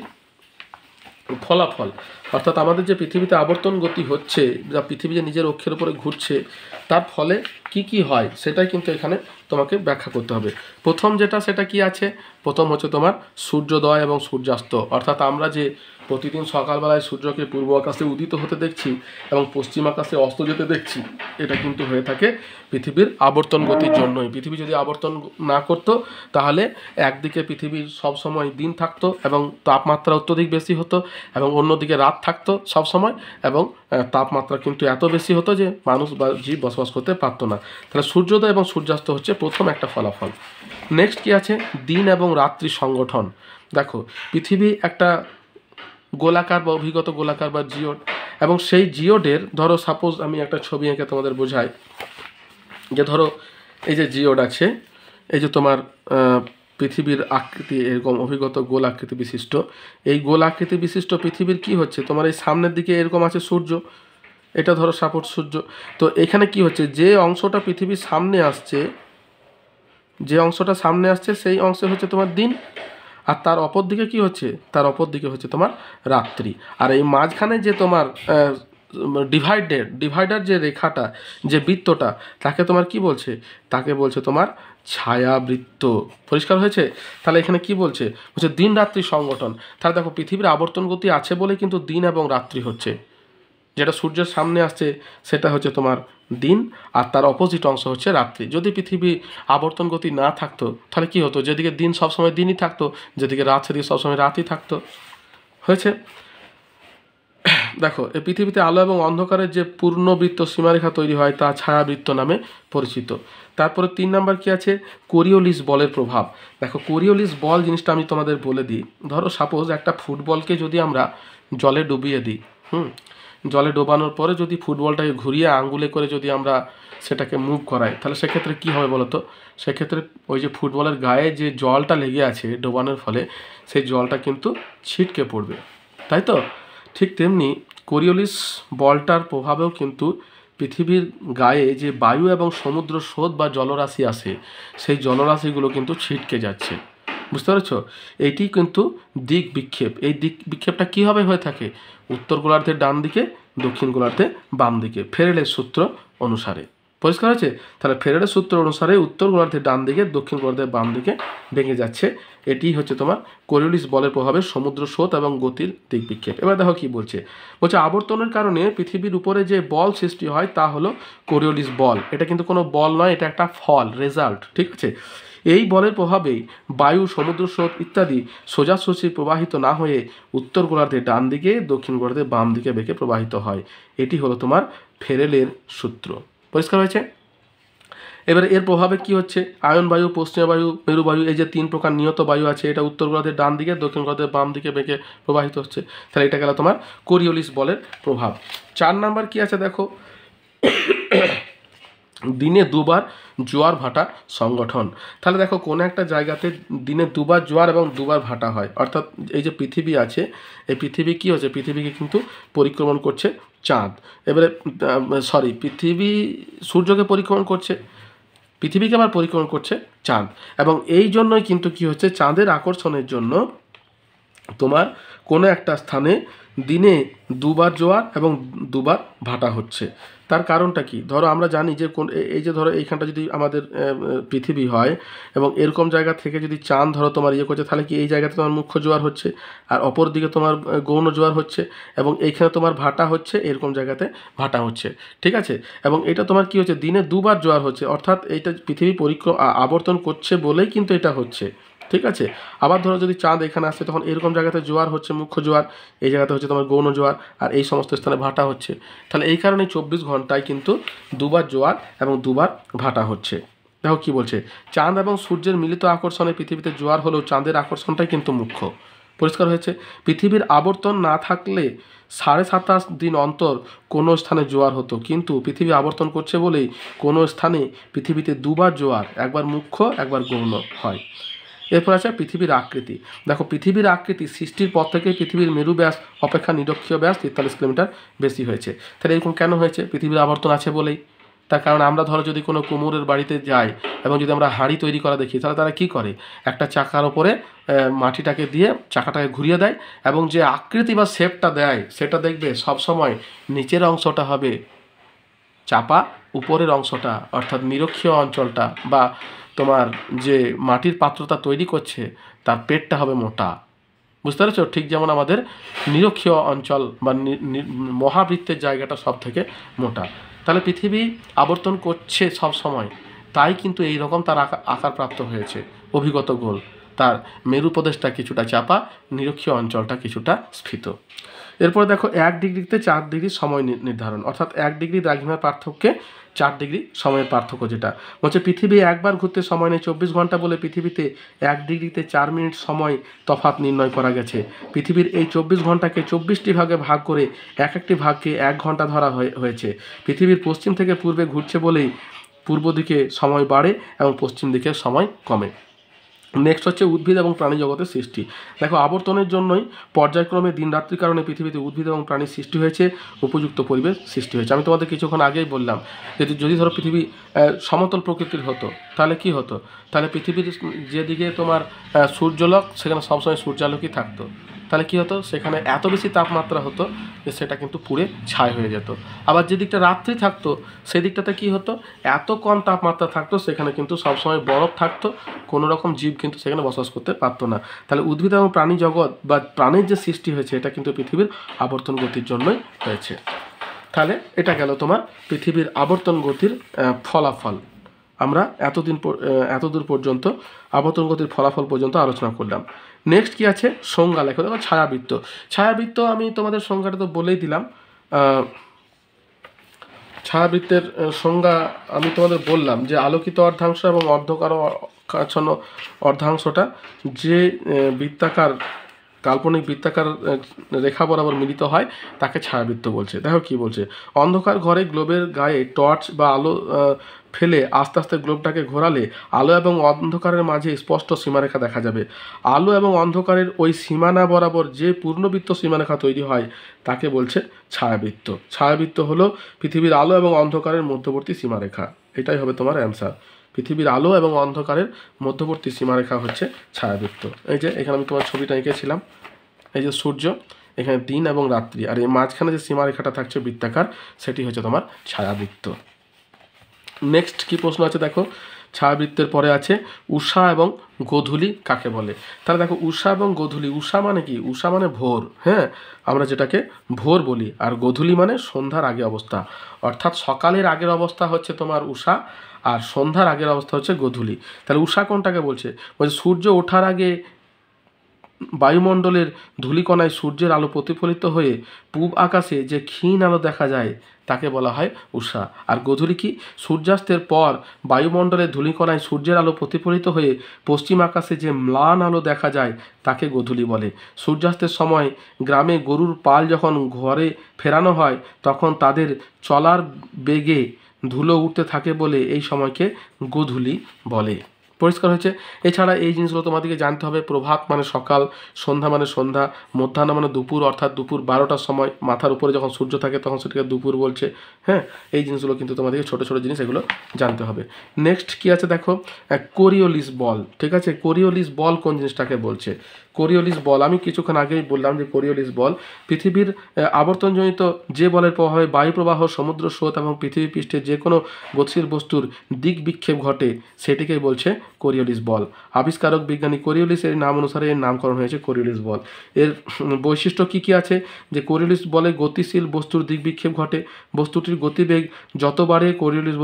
ফলাফল, অর্থাৎ আমাদের যে পৃথিবীতে আবর্তন গতি হচ্ছে, যা পৃথিবী যে নিজের অক্ষের উপরে ঘুরছে, তার ফলে কি হয় সেটাই কিন্তু এখানে তোমাকে ব্যাখ্যা করতে হবে। প্রথম যেটা সেটা কি আছে, প্রথম হচ্ছে তোমার সূর্যোদয় এবং সূর্যাস্ত, অর্থাৎ আমরা যে প্রতিদিন সকালবেলায় সূর্যকে পূর্ব আকাশে উদিত হতে দেখছি এবং পশ্চিম আকাশে অস্ত যেতে দেখছি, এটা কিন্তু হয়ে থাকে পৃথিবীর আবর্তন গতির জন্যই। পৃথিবী যদি আবর্তন না করতো তাহলে একদিকে পৃথিবীর সবসময় দিন থাকতো এবং তাপমাত্রা অত্যধিক বেশি হতো, এবং অন্যদিকে রাত থাকতো সবসময়, এবং তাপমাত্রা কিন্তু এত বেশি হতো যে মানুষ বা জীব বসবাস করতে পারতো না। তাহলে সূর্যোদয় এবং সূর্যাস্ত হচ্ছে প্রথম একটা ফলাফল। নেক্সট কি আছে, দিন এবং রাত্রি সংগঠন। দেখো পৃথিবী একটা গোলাকার বা অভিগত গোলাকার বা জিওড, এবং সেই জিওডের ধরো সাপোজ আমি একটা ছবি এঁকে তোমাদের বোঝাই, যে ধরো এই যে জিওড আছে, এই যে তোমার পৃথিবীর আকৃতি এরকম অভিগত গোল আকৃতি বিশিষ্ট, এই গোল আকৃতি বিশিষ্ট পৃথিবীর কি হচ্ছে, তোমার এই সামনের দিকে এরকম আছে সূর্য, এটা ধরো সাপোজ সূর্য। তো এখানে কি হচ্ছে, যে অংশটা পৃথিবীর সামনে আসছে যে অংশটা সামনে আসছে সেই অংশে হচ্ছে তোমার দিন, আর তার অপর দিকে কি হচ্ছে, তার অপর দিকে হচ্ছে তোমার রাত্রি। আর এই মাঝখানে যে তোমার ডিভাইডার যে রেখাটা, যে বৃত্তটা, তাকে তোমার কি বলছে, তাকে বলছে তোমার ছায়াবৃত্ত। পরিষ্কার হয়েছে? তাহলে এখানে কি বলছে, বলছে দিন রাত্রি সংগঠন। তাহলে দেখো পৃথিবীর আবর্তন গতি আছে বলে কিন্তু দিন এবং রাত্রি হচ্ছে। যেটা সূর্যের সামনে আসছে সেটা হচ্ছে তোমার দিন, আর তার অপোজিট অংশ হচ্ছে রাত্রি। যদি পৃথিবী আবর্তন গতি না থাকতো তাহলে কি হতো, যেদিকে দিন সবসময় দিনই থাকতো, যেদিকে রাত সেদিকে সবসময় রাতই থাকতো। হয়েছে? দেখো এই পৃথিবীতে আলো এবং অন্ধকারের যে পূর্ণবৃত্ত সীমারেখা তৈরি হয় তা ছায়াবৃত্ত নামে পরিচিত। তারপরে 3 নাম্বার কি আছে, কোরিওলিস বলের প্রভাব। দেখো কোরিওলিস বল জিনিসটা আমি তোমাদের বলে দিই। ধরো সাপোজ একটা ফুটবলকে যদি আমরা জলে ডুবিয়ে দিই, জলে ডোবানোর পরে যদি ফুটবলটাকে ঘুরিয়ে আঙ্গুলে করে যদি আমরা সেটাকে মুভ করাই, তাহলে সেক্ষেত্রে কী হবে বলো তো? সেক্ষেত্রে ওই যে ফুটবলের গায়ে যে জলটা লেগে আছে ডোবানোর ফলে, সেই জলটা কিন্তু ছিটকে পড়বে, তাই তো? ঠিক তেমনি কোরিওলিস বলটার প্রভাবেও কিন্তু পৃথিবীর গায়ে যে বায়ু এবং সমুদ্র স্রোত বা জলরাশি আসে, সেই জলরাশিগুলো কিন্তু ছিটকে যাচ্ছে। বুঝতে পেরেছো? এইটি কিন্তু দিক বিক্ষেপ। এই দিক বিক্ষেপটা কীভাবে হয়ে থাকে? উত্তর গোলার্ধের ডান দিকে, দক্ষিণ গোলার্ধে বাম দিকে, ফেরেলের সূত্র অনুসারে। পরিষ্কার হয়েছে? তাহলে ফেরেলের সূত্র অনুসারে উত্তর গোলার্ধের ডান দিকে, দক্ষিণ গোলার্ধের বাম দিকে ভেঙে যাচ্ছে। এটি হচ্ছে তোমার কোরিওলিস বলের প্রভাবে সমুদ্র স্রোত এবং গতির দিক বিক্ষেপ। এবার দেখো কি বলছে, বলছে আবর্তনের কারণে পৃথিবীর উপরে যে বল সৃষ্টি হয় তা হলো কোরিওলিস বল। এটা কিন্তু কোনো বল নয়, এটা একটা ফল, রেজাল্ট। ঠিক আছে? এই বলের প্রভাবেই বায়ু, সমুদ্র স্রোত ইত্যাদি সোজাসুজি প্রবাহিত না হয়ে উত্তর গোলার্ধের ডান দিকে, দক্ষিণ গোলার্ধের বাম দিকে বেঁকে প্রবাহিত হয়। এটি হলো তোমার ফেরেলের সূত্র। পরিষ্কার হয়েছে? এবারে এর প্রভাবে কি হচ্ছে, আয়ন বায়ু, পশ্চিমা বায়ু, মেরু বায়ু, এই যে 3 প্রকার নিয়ত বায়ু আছে, এটা উত্তর গোলার্ধের ডান দিকে, দক্ষিণ গোলার্ধের বাম দিকে বেঁকে প্রবাহিত হচ্ছে। তাহলে এটা গেল তোমার কোরিওলিস বলের প্রভাব। 4 নাম্বার কি আছে দেখো, দিনে দুবার জোয়ার ভাটা সংগঠন। তাহলে দেখো কোনো একটা জায়গাতে দিনে দুবার জোয়ার এবং দুবার ভাটা হয়, অর্থাৎ এই যে পৃথিবী আছে, এই পৃথিবী কী হচ্ছে, পৃথিবীকে কিন্তু পরিক্রমণ করছে চাঁদ। এবারে পৃথিবী সূর্যকে পরিক্রমণ করছে, পৃথিবীকে আবার পরিক্রমণ করছে চাঁদ। এবং এই জন্যই কিন্তু কি হচ্ছে, চাঁদের আকর্ষণের জন্য তোমার কোনো একটা স্থানে দিনে দুবার জোয়ার এবং দুবার ভাটা হচ্ছে। তার কারণটা কি? ধরো আমরা জানি যে এই যে ধরো এইখানটা যদি আমাদের পৃথিবী হয় এবং এরকম জায়গা থেকে যদি চাঁদ ধরো তোমার করছে, তাহলে কি এই জায়গাতে তোমার মুখ্য জোয়ার হচ্ছে, আর অপর দিকে তোমার গৌণ জোয়ার হচ্ছে, এবং এইখানে তোমার ভাটা হচ্ছে, এরকম জায়গাতে ভাটা হচ্ছে। ঠিক আছে? এবং এটা তোমার কি হচ্ছে, দিনে দুবার জোয়ার হচ্ছে, অর্থাৎ এইটা পৃথিবী আবর্তন করছে বলেই কিন্তু এটা হচ্ছে। ঠিক আছে? আবার ধরো যদি চাঁদ এখানে আসছে, তখন এরকম জায়গাতে জোয়ার হচ্ছে, মুখ্য জোয়ার, এই জায়গাতে হচ্ছে তোমার গৌণ জোয়ার, আর এই সমস্ত স্থানে ভাটা হচ্ছে। তাহলে এই কারণে 24 ঘন্টায় কিন্তু দুবার জোয়ার এবং দুবার ভাটা হচ্ছে। দেখো কি বলছে, চাঁদ এবং সূর্যের মিলিত আকর্ষণে পৃথিবীতে জোয়ার হলেও চাঁদের আকর্ষণটাই কিন্তু মুখ্য। পরিষ্কার হয়েছে? পৃথিবীর আবর্তন না থাকলে 27.5 দিন অন্তর কোনো স্থানে জোয়ার হতো, কিন্তু পৃথিবী আবর্তন করছে বলেই কোনো স্থানে পৃথিবীতে দুবার জোয়ার, একবার মুখ্য একবার গৌণ হয়। এরপর আছে পৃথিবীর আকৃতি। দেখো পৃথিবীর আকৃতি সৃষ্টির পর থেকে পৃথিবীর মেরু ব্যাস অপেক্ষা নিরক্ষীয় ব্যাস 43 কিলোমিটার বেশি হয়েছে। তাহলে এরকম কেন হয়েছে? পৃথিবীর আবর্তন আছে বলেই। তার কারণ আমরা ধরো যদি কোনো কুমোরের বাড়িতে যাই এবং যদি আমরা হাঁড়ি তৈরি করা দেখি, তাহলে তারা কী করে, একটা চাকার ওপরে মাটিটাকে দিয়ে চাকাটাকে ঘুরিয়ে দেয়, এবং যে আকৃতি বা শেপটা দেয় সেটা দেখবে সবসময় নিচের অংশটা হবে চাপা, উপরের অংশটা অর্থাৎ নিরক্ষীয় অঞ্চলটা বা তোমার যে মাটির পাত্রটা তৈরি করছে তার পেটটা হবে মোটা। বুঝতে পেরেছো? ঠিক যেমন আমাদের নিরক্ষীয় অঞ্চল বা মহাবৃত্তের জায়গাটা সব থেকে মোটা। তাহলে পৃথিবী আবর্তন করছে সব সময়, তাই কিন্তু এই রকম তার আকার প্রাপ্ত হয়েছে, অভিগত গোল। তার মেরু প্রদেশটা কিছুটা চাপা, নিরক্ষীয় অঞ্চলটা কিছুটা স্ফীত। এরপর দেখো 1 ডিগ্রিতে 4 ডিগ্রি সময় নির্ধারণ, অর্থাৎ 1 ডিগ্রি দ্রাঘিমার পার্থক্যে 4 ডিগ্রি সময়ের পার্থক্য। যেটা বলছে পৃথিবী একবার ঘুরতে সময় নেয় 24 ঘন্টা বলে পৃথিবীতে 1 ডিগ্রিতে 4 মিনিট সময় তফাৎ নির্ণয় করা গেছে। পৃথিবীর এই 24 ঘন্টাকে 24টি ভাগে ভাগ করে একটি ভাগকে 1 ঘন্টা ধরা হয়েছে। পৃথিবীর পশ্চিম থেকে পূর্বে ঘুরছে বলেই পূর্ব দিকে সময় বাড়ে এবং পশ্চিম দিকে সময় কমে। নেক্সট হচ্ছে উদ্ভিদ এবং প্রাণী জগতের সৃষ্টি। দেখো আবর্তনের জন্যই পর্যায়ক্রমে দিন রাত্রির কারণে পৃথিবীতে উদ্ভিদ এবং প্রাণীর সৃষ্টি হয়েছে, উপযুক্ত পরিবেশ সৃষ্টি হয়েছে। আমি তোমাদের কিছুক্ষণ আগেই বললাম যে যদি ধরো পৃথিবী সমতল প্রকৃতির হতো তাহলে কি হতো, তাহলে পৃথিবীর যেদিকে তোমার সূর্যালোক সেখানে সবসময় সূর্যালোকই থাকতো, তাহলে কী হতো, সেখানে এত বেশি তাপমাত্রা হতো যে সেটা কিন্তু পুড়ে ছাই হয়ে যেত। আবার যে দিকটা রাত্রি থাকতো সেই দিকটাতে কী হতো, এত কম তাপমাত্রা থাকতো, সেখানে কিন্তু সবসময় বরফ থাকতো, কোনো রকম জীব কিন্তু সেখানে বসবাস করতে পারতো না। তাহলে উদ্ভিদ এবং প্রাণী জগৎ বা প্রাণীর যে সৃষ্টি হয়েছে এটা কিন্তু পৃথিবীর আবর্তন গতির জন্যই হয়েছে। তাহলে এটা গেল তোমার পৃথিবীর আবর্তন গতির ফলাফল। আমরা এতদূর পর্যন্ত আবর্তন গতির ফলাফল পর্যন্ত আলোচনা করলাম। নেক্সট কি আছে, সংজ্ঞা লেখো। দেখো ছায়াবৃত্ত। ছায়াবৃত্ত আমি তোমাদের সংজ্ঞাটা তো বলেই দিলাম। ছায়াবৃত্তের সংজ্ঞা আমি তোমাদের বললাম যে আলোকিত অর্ধাংশ এবং অর্ধকারাচ্ছন্ন অর্ধাংশটা যে বৃত্তাকার কাল্পনিক বৃত্তাকার রেখা বরাবর মিলিত হয় তাকে ছায়াবৃত্ত বলছে। দেখো কি বলছে, অন্ধকার ঘরে গ্লোবের গায়ে টর্চ বা আলো ফেলে আস্তে আস্তে গ্লোবটাকে ঘোরালে আলো এবং অন্ধকারের মাঝে স্পষ্ট সীমারেখা দেখা যাবে। আলো এবং অন্ধকারের ওই সীমানা বরাবর যে পূর্ণবৃত্ত সীমারেখা তৈরি হয় তাকে বলছে ছায়াবৃত্ত। ছায়াবৃত্ত হলো পৃথিবীর আলো এবং অন্ধকারের মধ্যবর্তী সীমারেখা। এটাই হবে তোমার অ্যান্সার। পৃথিবীর আলো এবং অন্ধকারের মধ্যবর্তী সীমারেখা হচ্ছে ছায়াবৃত্ত। এই যে এখানে আমি তোমার ছবিটা এঁকেছিলাম, এই যে সূর্য, এখানে দিন এবং রাত্রি, আর এই মাঝখানে যে সীমারেখাটা থাকছে বৃত্তাকার সেটি হচ্ছে তোমার ছায়াবৃত্ত। নেক্সট কি প্রশ্ন আছে দেখো, ছায়াবৃত্তের পরে আছে উষা এবং গোধূলি কাকে বলে। তাহলে দেখো উষা এবং গোধূলি, উষা মানে কি, উষা মানে ভোর, হ্যাঁ আমরা যেটাকে ভোর বলি, আর গোধূলি মানে সন্ধ্যার আগে অবস্থা, অর্থাৎ সকালের আগের অবস্থা হচ্ছে তোমার উষা আর সন্ধ্যার আগের অবস্থা হচ্ছে গোধূলি। তাহলে উষা কোনটাকে বলছে, বলছে সূর্য ওঠার আগে বায়ুমণ্ডলের ধূলিকণায় সূর্যের আলো প্রতিফলিত হয়ে পূব আকাশে যে ক্ষীণ আলো দেখা যায় তাকে বলা হয় উষা। আর গোধূলি কি, সূর্যাস্তের পর বায়ুমণ্ডলের ধূলিকণায় সূর্যের আলো প্রতিফলিত হয়ে পশ্চিম আকাশে যে ম্লান আলো দেখা যায় তাকে গোধূলি বলে। সূর্যাস্তের সময় গ্রামে গরুর পাল যখন ঘরে ফেরানো হয় তখন তাদের চলার বেগে ধুলো উঠতে থাকে বলে এই সময়কে গোধূলি বলে। পরিষ্কার হয়েছে। এছাড়া এই জিনিসগুলো তোমাদেরকে জানতে হবে, প্রভাত মানে সকাল, সন্ধ্যা মানে সন্ধ্যা, মধ্যাহ্ন মানে দুপুর, অর্থাৎ দুপুর 12টার সময় মাথার উপরে যখন সূর্য থাকে তখন সেটাকে দুপুর বলছে। হ্যাঁ, এই জিনিসগুলো কিন্তু তোমাদেরকে ছোটো ছোটো জিনিস এগুলো জানতে হবে। নেক্সট কি আছে দেখো, কোরিওলিস বল। ঠিক আছে, কোরিওলিস বল কোন জিনিসটাকে বলছে। কোরিওলিস বল আমি কিছুক্ষণ আগেই বললাম যে কোরিওলিস বল পৃথিবীর আবর্তনজনিত যে বলের প্রভাবে বায়ুপ্রবাহ, সমুদ্র স্রোত এবং পৃথিবী পৃষ্ঠে যে কোনো গতিশীল বস্তুর দিক বিক্ষেপ ঘটে সেটিকেই বলছে কোরিওলিস বল। আবিষ্কারক বিজ্ঞানী কোরিওলিস এর নাম অনুসারে এর নামকরণ হয়েছে কোরিওলিস বল। এর বৈশিষ্ট্য কি কি আছে, যে কোরিওলিস বলে গতিশীল বস্তুর দিক বিক্ষেপ ঘটে, বস্তুটির গতিবেগ যত বাড়ে কোরিওলিস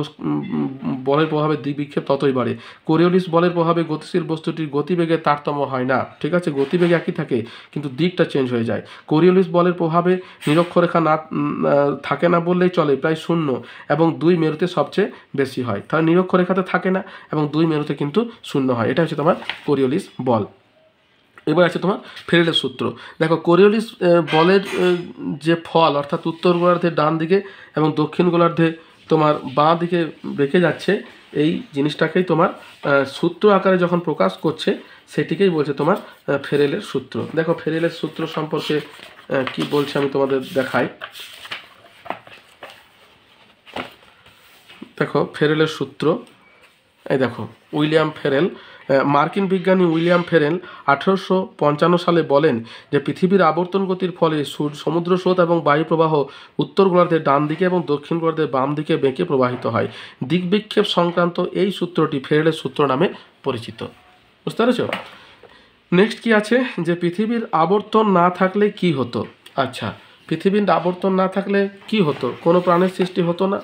বলের প্রভাবে দিক বিক্ষেপ ততই বাড়ে। কোরিওলিস বলের প্রভাবে গতিশীল বস্তুটির গতিবেগের তারতম্য হয় না। ঠিক আছে, গতিবেগ একই থাকে কিন্তু দিকটা চেঞ্জ হয়ে যায়। কোরিওলিস বলের প্রভাবে নিরক্ষরেখা না থাকে না বললেই চলে, প্রায় শূন্য, এবং 2 মেরুতে সবচেয়ে বেশি হয়। তাহলে নিরক্ষরেখাতে থাকে না এবং 2 মেরুতে কিন্তু শূন্য হয়। এটা হচ্ছে তোমার কোরিওলিস বল। এবার আছে তোমার ফেরেলের সূত্র। দেখো কোরিওলিস বলের যে ফল, অর্থাৎ উত্তর গোলার্ধের ডান দিকে এবং দক্ষিণ গোলার্ধে তোমার বাঁ দিকে বেঁকে যাচ্ছে, এই জিনিসটাকেই তোমার সূত্র আকারে যখন প্রকাশ করছে সেটিকেই বলছে তোমার ফেরেলের সূত্র। দেখো ফেরেলের সূত্র সম্পর্কে কি বলছে আমি তোমাদের দেখাই। দেখো ফেরেলের সূত্র, এই দেখো উইলিয়াম ফেরেল, মার্কিন বিজ্ঞানী উইলিয়াম ফেরেল 1855 সালে বলেন যে পৃথিবীর আবর্তন গতির ফলে সমুদ্র স্রোত এবং বায়ু প্রবাহ উত্তর গোলার্ধের ডান দিকে এবং দক্ষিণ গোলার্ধের বাম দিকে বেঁকে প্রবাহিত হয়। দিক বিক্ষেপ সংক্রান্ত এই সূত্রটি ফেরেলের সূত্র নামে পরিচিত। বুঝতে পেরেছ? নেক্সট কি আছে, যে পৃথিবীর আবর্তন না থাকলে কি হতো। আচ্ছা, পৃথিবীর আবর্তন না থাকলে কি হতো, কোনো প্রাণের সৃষ্টি হতো না।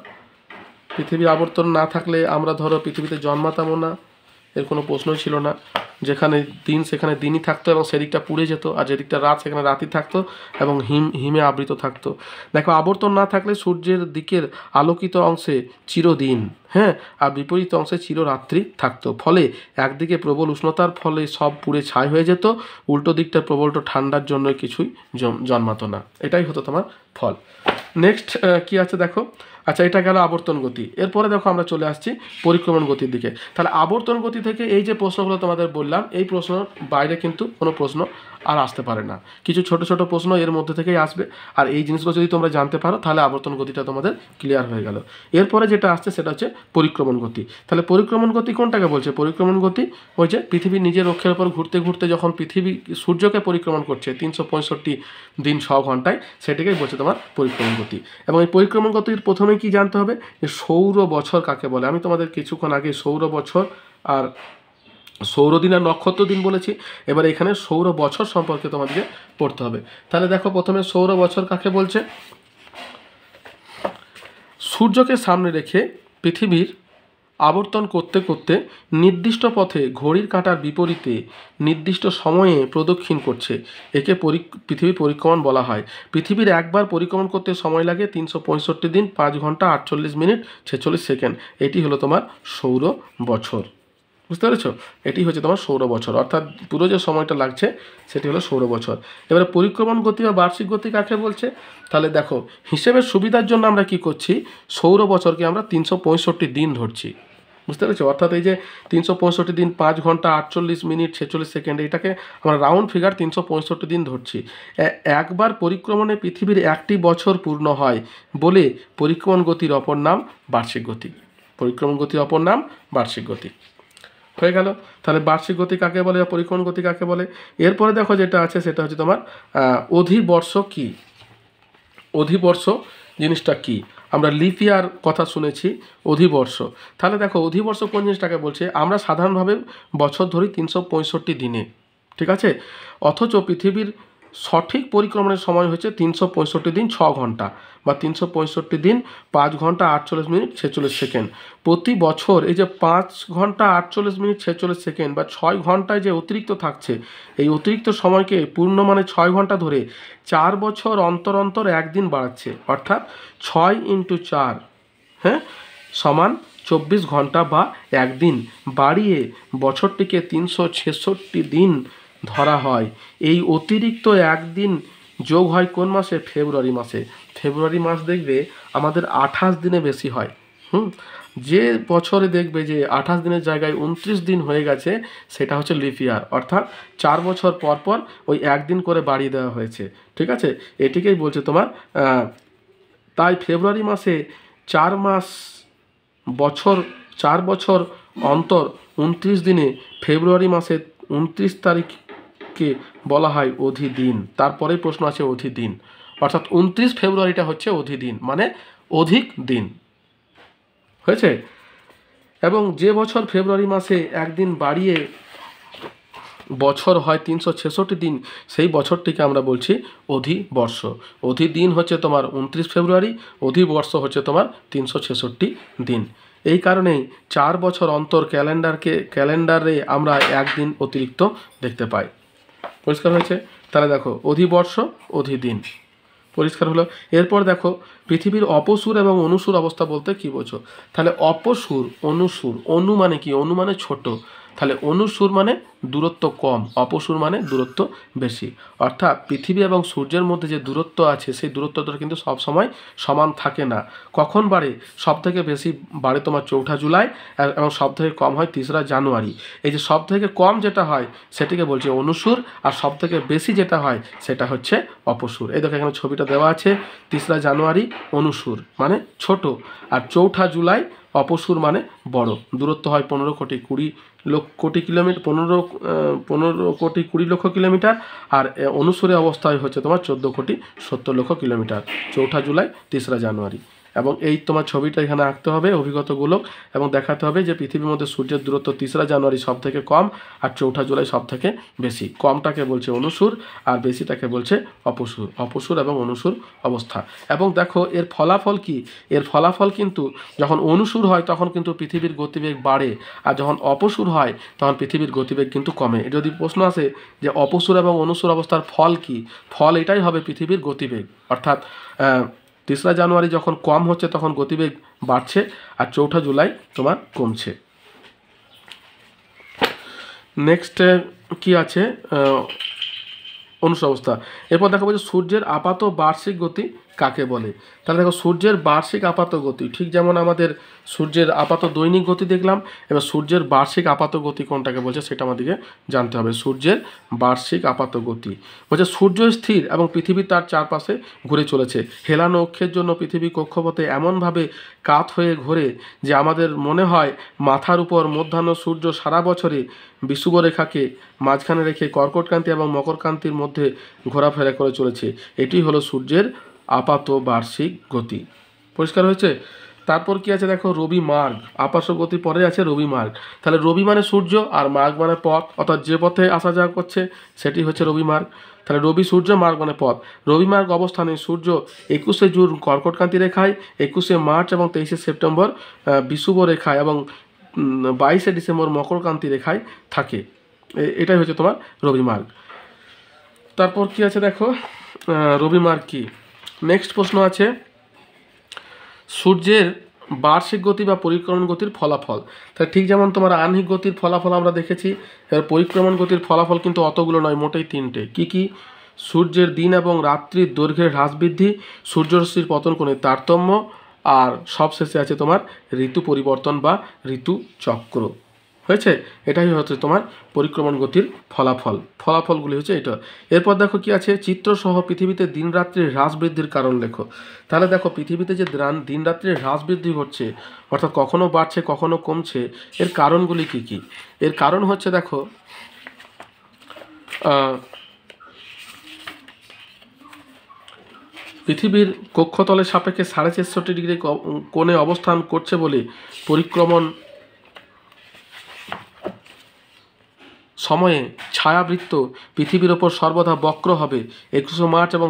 পৃথিবীর আবর্তন না থাকলে আমরা ধরো পৃথিবীতে জন্মাতামও না, এর কোনো প্রশ্নই ছিল না। যেখানে দিন সেখানে দিনই থাকতো এবং সেদিকটা পুড়ে যেত, আর যেদিকটা রাত সেখানে রাতই থাকতো এবং হিমে আবৃত থাকতো। দেখো আবর্তন না থাকলে সূর্যের দিকের আলোকিত অংশে চিরদিন, হ্যাঁ, আর বিপরীত অংশে চিররাত্রি থাকতো। ফলে একদিকে প্রবল উষ্ণতার ফলে সব পুড়ে ছাই হয়ে যেত, উল্টো দিকটা প্রবল ঠান্ডার জন্য কিছুই জন্মাতো না। এটাই হতো তোমার ফল। নেক্সট কি আছে দেখো, আচ্ছা এটা গেল আবর্তন গতি। এরপরে দেখো আমরা চলে আসছি পরিক্রমণ গতির দিকে। তাহলে আবর্তন গতি থেকে এই যে প্রশ্নগুলো তোমাদের বললাম, এই প্রশ্ন বাইরে কিন্তু কোনো প্রশ্ন আর আসতে পারে না, কিছু ছোট ছোট প্রশ্ন এর মধ্যে থেকেই আসবে। আর এই জিনিসগুলো যদি তোমরা জানতে পারো তাহলে আবর্তন গতিটা তোমাদের ক্লিয়ার হয়ে গেল। এরপরে যেটা আসছে সেটা হচ্ছে পরিক্রমণ গতি। তাহলে পরিক্রমণ গতি কোনটাকে বলছে? পরিক্রমণ গতি ওই যে পৃথিবী নিজের অক্ষের উপর ঘুরতে ঘুরতে যখন পৃথিবী সূর্যকে পরিক্রমণ করছে 365 দিন 6 ঘন্টায়, সেটাকেই বলছে তোমার পরিক্রমণ গতি। এবং এই পরিক্রমণ গতির প্রথমে কি জানতে হবে যে সৌর বছর কাকে বলে। আমি তোমাদের কিছুক্ষণ আগে সৌর বছর আর সৌরদিন আর নক্ষত্র দিন বলেছি, এবার এখানে সৌর বছর সম্পর্কে তোমাদেরকে পড়তে হবে। তাহলে দেখো প্রথমে সৌর বছর কাকে বলছে? সূর্যকে সামনে রেখে পৃথিবীর আবর্তন করতে করতে নির্দিষ্ট পথে ঘড়ির কাঁটার বিপরীতে নির্দিষ্ট সময়ে প্রদক্ষিণ করছে, একে পৃথিবী পরিক্রমণ বলা হয়। পৃথিবীর একবার পরিক্রমণ করতে সময় লাগে 365 দিন 5 ঘন্টা 48 মিনিট 46 সেকেন্ড। এটি হলো তোমার সৌর বছর। বুঝতে পেরেছো? এটি হচ্ছে তোমার সৌর বছর, অর্থাৎ পুরো যে সময়টা লাগছে সেটি হলো সৌর বছর। এবারে পরিক্রমণ গতি বা বার্ষিক গতি কাকে বলছে? তাহলে দেখো হিসেবের সুবিধার জন্য আমরা কি করছি, সৌর বছরকে আমরা 365 দিন ধরছি। বুঝতে পেরেছো? অর্থাৎ এই যে 365 দিন 5 ঘন্টা 48 মিনিট 46 সেকেন্ড, এটাকে আমরা রাউন্ড ফিগার 365 দিন ধরছি। একবার পরিক্রমণে পৃথিবীর একটি বছর পূর্ণ হয় বলে পরিক্রমণ গতির অপর নাম বার্ষিক গতি। পরিক্রমণ গতির অপর নাম বার্ষিক গতি হয়ে গেল। তাহলে বার্ষিক গতি কাকে বলে, পরিক্রমণ গতি কাকে বলে? এরপরে দেখো যেটা আছে সেটা হচ্ছে তোমার অধিবর্ষ কি। অধিবর্ষ জিনিসটা কি? আমরা লিপ ইয়ার কথা শুনেছি, অধিবর্ষ। তাহলে দেখো অধিবর্ষ কোন জিনিসটাকে বলছে? আমরা সাধারণভাবে বছর ধরি 365 দিনে, ঠিক আছে, অথচ পৃথিবীর সঠিক পরিক্রমণের সময় হচ্ছে 365 দিন 6 ঘন্টা বা 365 দিন 5 ঘন্টা 48 মিনিট 46 সেকেন্ড। প্রতি বছর এই যে 5 ঘন্টা 48 মিনিট 46 সেকেন্ড বা 6 ঘন্টায় যে অতিরিক্ত থাকছে, এই অতিরিক্ত সময়কে পূর্ণ মানে 6 ঘন্টা ধরে 4 বছর অন্তর অন্তর একদিন বাড়াচ্ছে, অর্থাৎ 6 × 4 হ্যাঁ সমান 24 ঘন্টা বা একদিন বাড়িয়ে বছরটিকে 366 দিন ধরা হয়। এই অতিরিক্ত একদিন যোগ হয় কোন মাসে? ফেব্রুয়ারি মাসে। ফেব্রুয়ারি মাস দেখবে আমাদের 28 দিনে বেশি হয়। যে বছরে দেখবে যে 28 দিনের জায়গায় 29 দিন হয়ে গেছে, সেটা হচ্ছে লিপ ইয়ার, অর্থাৎ 4 বছর পর পর ওই একদিন করে বাড়িয়ে দেওয়া হয়েছে, ঠিক আছে। এটিকেই বলছে তোমার তাই ফেব্রুয়ারি মাসে 4 মাস বছর 4 বছর অন্তর 29 দিনে ফেব্রুয়ারি মাসে 29 তারিখকে বলা হয় অধিদিন। তারপরে প্রশ্ন আছে অধিদিন, অর্থাৎ 29 ফেব্রুয়ারিটা হচ্ছে অধিদিন, মানে অধিক দিন হয়েছে। এবং যে বছর ফেব্রুয়ারি মাসে একদিন বাড়িয়ে বছর হয় 366 দিন, সেই বছরটিকে আমরা বলছি অধিবর্ষ। অধিদিন হচ্ছে তোমার 29 ফেব্রুয়ারি, অধিবর্ষ হচ্ছে তোমার 366 দিন। এই কারণেই 4 বছর অন্তর ক্যালেন্ডারে আমরা একদিন অতিরিক্ত দেখতে পাই। পরিষ্কার হয়েছে? তাহলে দেখো অধিবর্ষ অধিদিন পরিষ্কার হলো। এরপর দেখো পৃথিবীর অপসূর এবং অনুসূর অবস্থা বলতে কি বোঝো? তাহলে অপসূর অনুসূর, অনু মানে কি? অনু মানে ছোট, তাহলে অনুসূর মানে দূরত্ব কম, অপসূর মানে দূরত্ব বেশি। অর্থাৎ পৃথিবী এবং সূর্যের মধ্যে যে দূরত্ব আছে সেই দূরত্বটা কিন্তু সব সময় সমান থাকে না। কখন বাড়ে? সব থেকে বেশি বাড়ে তোমার 4 জুলাই এবং সব থেকে কম হয় 3 জানুয়ারি। এই যে সব থেকে কম যেটা হয় সেটিকে বলছে অনুসূর, আর সব থেকে বেশি যেটা হয় সেটা হচ্ছে অপসূর। এই দেখো এখানে ছবিটা দেওয়া আছে, 3 জানুয়ারি অনুসূর মানে ছোট, আর 4 জুলাই অপসূর মানে বড়। দূরত্ব হয় 15 কোটি 20 কোটি কিলোমিটার, 15 কোটি 20 লক্ষ কিলোমিটার, আর অনুসূরে অবস্থায় হচ্ছে তোমার 14 কোটি 70 লক্ষ কিলোমিটার। 4 জুলাই 3 জানুয়ারি। এবং এই তোমার ছবিটা এখানে আঁকতে হবে অভিজ্ঞতাগুলো, এবং দেখাতে হবে যে পৃথিবীর মধ্যে সূর্যের দূরত্ব 3 জানুয়ারি সব থেকে কম আর 4 জুলাই সব থেকে বেশি। কমটাকে বলছে অনুসূর আর বেশিটাকে বলছে অপসূর। অপসূর এবং অনুসূর অবস্থা। এবং দেখো এর ফলাফল কি? এর ফলাফল কিন্তু যখন অনুসূর হয় তখন কিন্তু পৃথিবীর গতিবেগ বাড়ে, আর যখন অপসূর হয় তখন পৃথিবীর গতিবেগ কিন্তু কমে। যদি প্রশ্ন আসে যে অপসূর এবং অনুসূর অবস্থার ফল কি, ফল এটাই হবে পৃথিবীর গতিবেগ। অর্থাৎ 3 জানুয়ারি যখন কম হচ্ছে তখন গতিবেগ বাড়ছে, আর 4 জুলাই তোমার কমছে। নেক্সট কি আছে অনুসূর অবস্থা। এরপর দেখা বলছে সূর্যের আপাত বার্ষিক গতি কাকে বলে? তাহলে দেখো সূর্যের বার্ষিক আপাত গতি, ঠিক যেমন আমাদের সূর্যের আপাত দৈনিক গতি দেখলাম, এবার সূর্যের বার্ষিক আপাত গতি কোনটাকে বলছে সেটা আমাদেরকে জানতে হবে। সূর্যের বার্ষিক আপাত গতি বলছে সূর্য স্থির এবং পৃথিবী তার চারপাশে ঘুরে চলেছে। হেলানো অক্ষের জন্য পৃথিবী কক্ষপথে এমনভাবে কাত হয়ে ঘোরে যে আমাদের মনে হয় মাথার উপর মধ্যাহ্ন সূর্য সারা বছরে বিষুবরেখাকে মাঝখানে রেখে কর্কটক্রান্তি এবং মকরক্রান্তির মধ্যে ঘোরাফেরা করে চলেছে। এটি হলো সূর্যের আপাত বার্ষিক গতি। পরিষ্কার হয়েছে? তারপর কি আছে দেখো, রবি মার্গ। আপাত গতি পরে আছে রবি মার্গ। তাহলে রবি মানে সূর্য আর মার্গ মানে পথ, অর্থাৎ যে পথে আসা যাওয়া করছে সেটি হচ্ছে রবি মার্গ। তাহলে রবি সূর্য, মার্গ মানে পথ। রবি মার্গ অবস্থানে সূর্য 21শে জুন কর্কটক্রান্তি রেখায়, 21শে মার্চ এবং 23শে সেপ্টেম্বর বিষুব রেখায় এবং 22শে ডিসেম্বর মকরক্রান্তি রেখায় থাকে। এটাই হচ্ছে তোমার রবি মার্গ। তারপর কি আছে দেখো, রবি মার্গ কি। নেক্সট প্রশ্ন আছে সূর্যের বার্ষিক গতি বা পরিক্রমণ গতির ফলাফল। তাহলে ঠিক যেমন তোমার আহ্নিক গতির ফলাফল আমরা দেখেছি, এর পরিক্রমণ গতির ফলাফল কিন্তু অতগুলো নয়, মোটেই তিনটে। কি কি? সূর্যের দিন এবং রাত্রির দৈর্ঘ্যের হ্রাস বৃদ্ধি, সূর্যরশ্মির পতন কোণের তারতম্য, আর সবশেষে আছে তোমার ঋতু পরিবর্তন বা ঋতু চক্র। হয়েছে? এটাই হচ্ছে তোমার পরিক্রমণ গতির ফলাফলগুলি হচ্ছে এটা। এরপর দেখো কি আছে, চিত্রসহ পৃথিবীতে দিন রাত্রির হ্রাস বৃদ্ধির কারণ লেখো। তাহলে দেখো পৃথিবীতে যে দিন রাত্রির হ্রাস বৃদ্ধি হচ্ছে, অর্থাৎ কখনো বাড়ছে কখনো কমছে, এর কারণগুলি কি কি? এর কারণ হচ্ছে দেখো পৃথিবীর কক্ষতলের সাপেক্ষে 64.5 ডিগ্রি কোণে অবস্থান করছে বলে পরিক্রমণ সময়ে ছায়াবৃত্ত পৃথিবীর ওপর সর্বদা বক্র হবে 21শে মার্চ এবং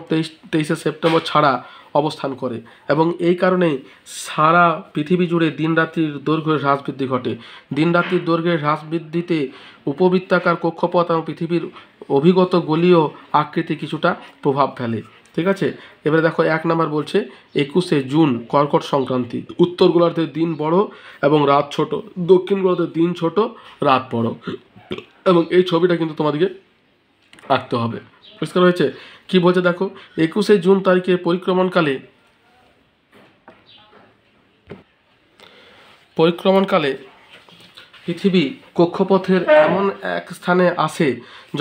23শে সেপ্টেম্বর ছাড়া অবস্থান করে, এবং এই কারণে সারা পৃথিবী জুড়ে দিন রাত্রির দৈর্ঘ্যের হ্রাস বৃদ্ধি ঘটে। দিন রাত্রির দৈর্ঘ্যের হ্রাস বৃদ্ধিতে উপবৃত্তাকার কক্ষপথ এবং পৃথিবীর অভিগত গোলীয় আকৃতি কিছুটা প্রভাব ফেলে। ঠিক আছে? এবারে দেখো 1 নম্বর বলছে 21শে জুন কর্কট সংক্রান্তি। উত্তর গোলার্ধের দিন বড় এবং রাত ছোট, দক্ষিণ গোলার্ধের দিন ছোট রাত বড়, এবং এই ছবিটা কিন্তু তোমাদেরকে আঁকতে হবে। পরিষ্কার হয়েছে? কি বলছে দেখো, 21শে জুন তারিখে পরিক্রমণকালে পৃথিবী কক্ষপথের এমন এক স্থানে আসে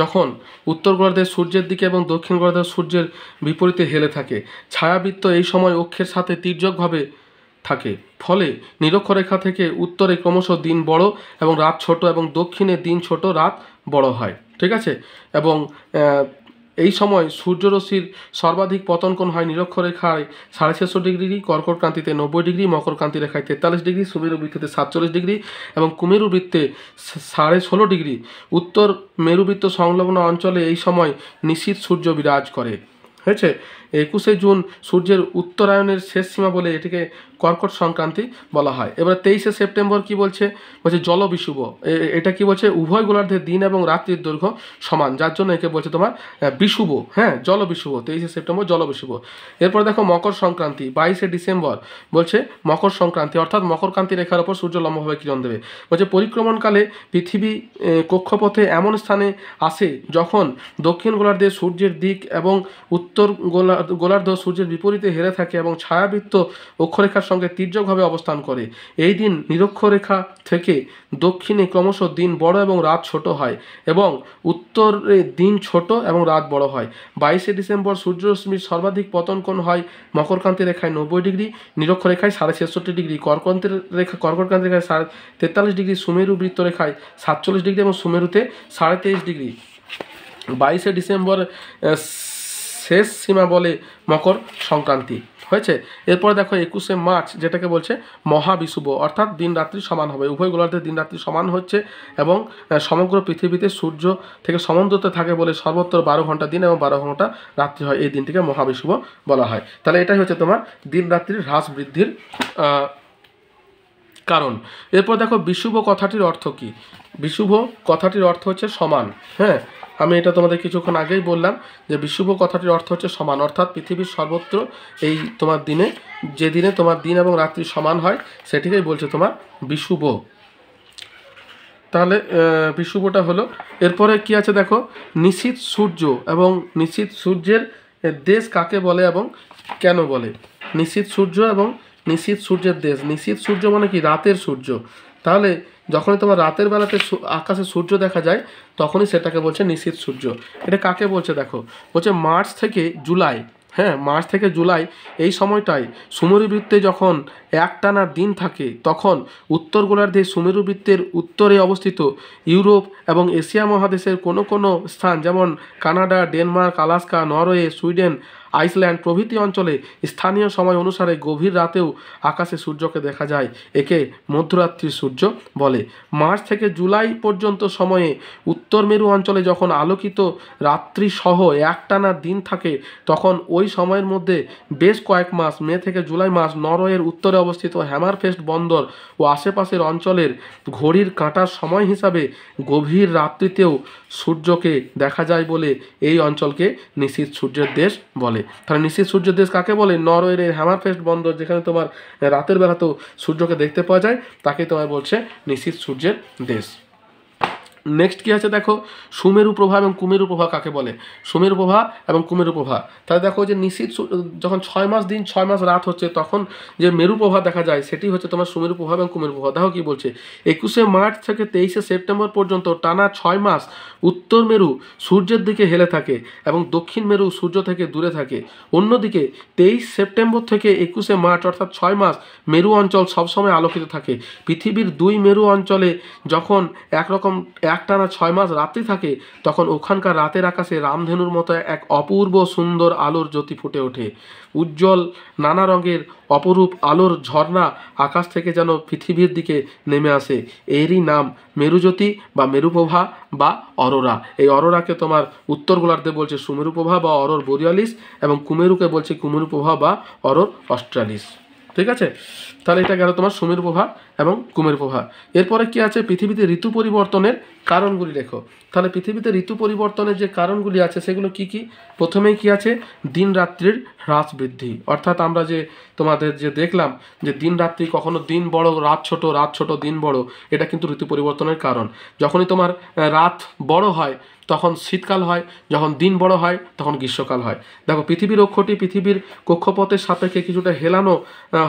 যখন উত্তর গোলার্ধের সূর্যের দিকে এবং দক্ষিণ গোলার্ধের সূর্যের বিপরীতে হেলে থাকে। ছায়াবৃত্ত এই সময় অক্ষের সাথে তির্যকভাবে থাকে, ফলে নিরক্ষরেখা থেকে উত্তরে ক্রমশ দিন বড় এবং রাত ছোট এবং দক্ষিণে দিন ছোট রাত বড় হয়। ঠিক আছে? এবং এই সময় সূর্যরশ্মির সর্বাধিক পতন কোণ হয় নিরক্ষরেখায় 66.5 ডিগ্রি, কর্কটক্রান্তিতে 90 ডিগ্রি, মকরক্রান্তি রেখায় 43 ডিগ্রি, সুমেরু বৃত্তে 47 ডিগ্রি এবং কুমেরু বৃত্তে 16.5 ডিগ্রি। উত্তর মেরুবৃত্ত সংলগ্ন অঞ্চলে এই সময় নিশীথ সূর্য বিরাজ করে। হয়েছে? 21শে জুন সূর্যের উত্তরায়ণের শেষ সীমা বলে এটিকে কর্কট সংক্রান্তি বলা হয়। এবার 23শে সেপ্টেম্বর কি বলছে, জলবিষুব। এটা কি বলছে, উভয় গোলার্ধের দিন এবং রাত্রির দৈর্ঘ্য সমান, যার জন্য একে বলছে তোমার বিষুব। হ্যাঁ, জলবিষুব, 23শে সেপ্টেম্বর জলবিষুব। এরপর দেখো মকর সংক্রান্তি, 22শে ডিসেম্বর বলছে মকর সংক্রান্তি, অর্থাৎ মকরক্রান্তি রেখার ওপর সূর্য লম্বভাবে কিরণ দেবে। বলছে পরিক্রমণকালে পৃথিবী কক্ষপথে এমন স্থানে আসে যখন দক্ষিণ গোলার্ধে সূর্যের দিক এবং উত্তর গোলার্ধ সূর্যের বিপরীতে হেলে থাকে এবং ছায়াবৃত্ত অক্ষরেখার সঙ্গে তির্যকভাবে অবস্থান করে। এই দিন নিরক্ষরেখা থেকে দক্ষিণে ক্রমশ দিন বড় এবং রাত ছোট হয় এবং উত্তরে দিন ছোট এবং রাত বড় হয়। 22শে ডিসেম্বর সূর্যরশ্মির সর্বাধিক পতন কোণ হয় মকরক্রান্তি রেখায় 90 ডিগ্রি, নিরক্ষরেখায় 66.5 ডিগ্রি, কর্কটক্রান্তি রেখায় 43 ডিগ্রি, সুমেরু বৃত্ত রেখায় 47 ডিগ্রি এবং সুমেরুতে 23.5 ডিগ্রি। 22শে ডিসেম্বর শেষ সীমা বলে মকর সংক্রান্তি। হয়েছে? এরপর দেখো 21শে মার্চ যেটাকে বলছে মহাবিষুব, অর্থাৎ দিন রাত্রি সমান হবে। উভয় গোলার্ধের দিন রাত্রি সমান হচ্ছে এবং সমগ্র পৃথিবীতে সূর্য থেকে সমান্তরালে থাকে বলে সর্বত্র 12 ঘন্টা দিন এবং 12 ঘন্টা রাত্রি হয়। এই দিনটিকে মহাবিষুব বলা হয়। তাহলে এটাই হচ্ছে তোমার দিন রাত্রির হ্রাস বৃদ্ধির কারণ। এরপর দেখো বিষুব কথাটির অর্থ কী। বিষুব কথাটির অর্থ হচ্ছে সমান। হ্যাঁ, আমি এটা তোমাদের কিছুক্ষণ আগেই বললাম যে বিষুব কথাটির অর্থ হচ্ছে সমান, অর্থাৎ পৃথিবীর সর্বত্র এই তোমার দিনে, যে দিনে তোমার দিন এবং রাত্রি সমান হয় সেটিকেই বলছে তোমার বিষুব। তাহলে বিষুবটা হলো। এরপরে কি আছে দেখো, নিশীথ সূর্য এবং নিশীথ সূর্যের দেশ কাকে বলে এবং কেন বলে? নিশীথ সূর্য এবং নিশীথ সূর্যের দেশ। নিশীথ সূর্য মানে কি? রাতের সূর্য। তাহলে যখনই তোমার রাতের বেলাতে আকাশে সূর্য দেখা যায় তখনই সেটাকে বলছে নিশীথ সূর্য। এটা কাকে বলছে দেখো, বলছে মার্চ থেকে জুলাই, হ্যাঁ মার্চ থেকে জুলাই এই সময়টায় সুমেরুবৃত্তে যখন একটানা দিন থাকে তখন উত্তর গোলার্ধে সুমেরুবৃত্তের উত্তরে অবস্থিত ইউরোপ এবং এশিয়া মহাদেশের কোনো কোনো স্থান যেমন Canada, Denmark, Alaska, Norway, Sweden, Iceland প্রভৃতি অঞ্চলে স্থানীয় সময় অনুসারে গভীর রাতেও আকাশে সূর্যকে দেখা যায়। একে মধ্যরাত্রির সূর্য বলে। মার্চ থেকে জুলাই পর্যন্ত সময়ে উত্তর মেরু অঞ্চলে যখন আলোকিত রাত্রি সহ একটানা দিন থাকে তখন ওই সময়ের মধ্যে বেশ কয়েক মাস, মে থেকে জুলাই মাস, নরওয়ের উত্তরে অবস্থিত হ্যামারফেস্ট বন্দর ও আশেপাশের অঞ্চলের ঘড়ির কাঁটার সময় হিসাবে গভীর রাত্রিতেও সূর্যকে দেখা যায় বলে এই অঞ্চলকে নিশীথ সূর্যের দেশ বলে। তাহলে নিশীথ সূর্যের দেশ কাকে বলে? নরওয়ের হ্যামারফেস্ট বন্দর, যেখানে তোমার রাতের বেলাতেও সূর্যকে দেখতে পাওয়া যায়, তাকে তোমার বলছে নিশীথ সূর্যের দেশ। নেক্সট কি আছে দেখো, সুমেরু প্রভা এবং কুমেরু প্রভা কাকে বলে? সুমেরু প্রভা এবং কুমেরু প্রভা। তাহলে দেখো যে নিশীথ যখন 6 মাস দিন 6 মাস রাত হচ্ছে তখন যে মেরু প্রভা দেখা যায় সেটি হচ্ছে তোমার সুমেরু প্রভা এবং কুমেরু প্রভা। দেখো কি বলছে, 21শে মার্চ থেকে 23শে সেপ্টেম্বর পর্যন্ত টানা 6 মাস উত্তর মেরু সূর্যের দিকে হেলে থাকে এবং দক্ষিণ মেরু সূর্য থেকে দূরে থাকে। অন্যদিকে 23 সেপ্টেম্বর থেকে 21শে মার্চ অর্থাৎ 6 মাস মেরু অঞ্চল সবসময় আলোকিত থাকে। পৃথিবীর 2 মেরু অঞ্চলে যখন একরকম একটানা 6 মাস রাত্রি থাকে তখন ওখানকার রাতের আকাশে রামধেনুর মতো এক অপূর্ব সুন্দর আলোর জ্যোতি ফুটে ওঠে। উজ্জ্বল নানা রঙের অপরূপ আলোর ঝর্ণা আকাশ থেকে যেন পৃথিবীর দিকে নেমে আসে। এরই নাম মেরুজ্যোতি বা মেরুপ্রভা বা অরোরা। এই অরোরাকে তোমার উত্তর গোলার্ধে বলছে সুমেরু প্রভা বা অরোর বোরিয়ালিস এবং কুমেরুকে বলছে কুমেরু প্রভা বা অরোর অস্ট্রালিস। ঠিক আছে, তাহলে এটা গেল তোমার সুমেরু প্রভা এবং কুমেরু প্রভা। এরপরে কি আছে, পৃথিবীতে ঋতু পরিবর্তনের কারণগুলি লেখো। তাহলে পৃথিবীতে ঋতু পরিবর্তনের যে কারণগুলি আছে সেগুলো কি কি? প্রথমেই কি আছে, দিন রাত্রির হ্রাস বৃদ্ধি। অর্থাৎ আমরা যে তোমাদের যে দেখলাম যে দিন রাত্রি, কখনো দিন বড় রাত ছোট, রাত ছোট দিন বড়, এটা কিন্তু ঋতু পরিবর্তনের কারণ। যখনই তোমার রাত বড় হয় তখন শীতকাল হয়, যখন দিন বড় হয় তখন গ্রীষ্মকাল হয়। দেখো পৃথিবীর অক্ষটি পৃথিবীর কক্ষপথের সাপেক্ষে কিছুটা হেলানো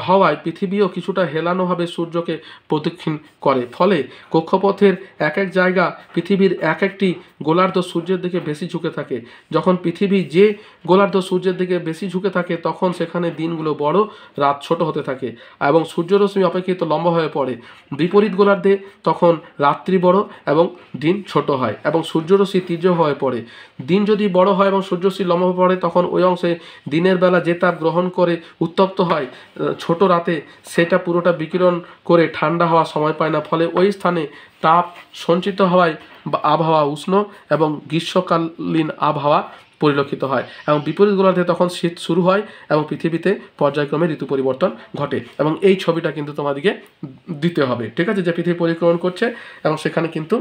হওয়ায় পৃথিবীও কিছুটা হেলানোভাবে সূর্যকে প্রদক্ষিণ করে। ফলে কক্ষপথের এক এক জায়গা পৃথিবীর এক একটি গোলার্ধ সূর্যের দিকে বেশি ঝুঁকে থাকে। যখন পৃথিবী যে গোলার্ধ সূর্যের দিকে বেশি ঝুঁকে থাকে তখন সেখানে দিনগুলো বড়, রাত ছোট হতে থাকে এবং সূর্যরশ্মি অপেক্ষিত লম্বা হয়ে পড়ে। বিপরীত গোলার্ধে তখন রাত্রি বড় এবং দিন ছোট হয় এবং সূর্যরশ্মি তীর্য হয়ে পড়ে। দিন যদি বড় হয় এবং সূর্যরশ্মি লম্বা হয়ে পড়ে তখন ওই অংশে দিনের বেলা যে তাপ গ্রহণ করে উত্তপ্ত হয়, ছোট রাতে সেটা পুরোটা বিকিরণ করে ঠান্ডা হওয়ার সময় পায় না। ফলে ওই স্থানে তাপ সঞ্চিত হওয়ায় আবহাওয়া উষ্ণ এবং গ্রীষ্মকালীন আবহাওয়া পরিলক্ষিত হয় এবং বিপরীত গোলার্ধে তখন শীত শুরু হয় এবং পৃথিবীতে পর্যায়ক্রমে ঋতু পরিবর্তন ঘটে। এবং এই ছবিটা কিন্তু তোমাদেরকে দিতে হবে, ঠিক আছে, যে পৃথিবী পরিক্রমণ করছে এবং সেখানে কিন্তু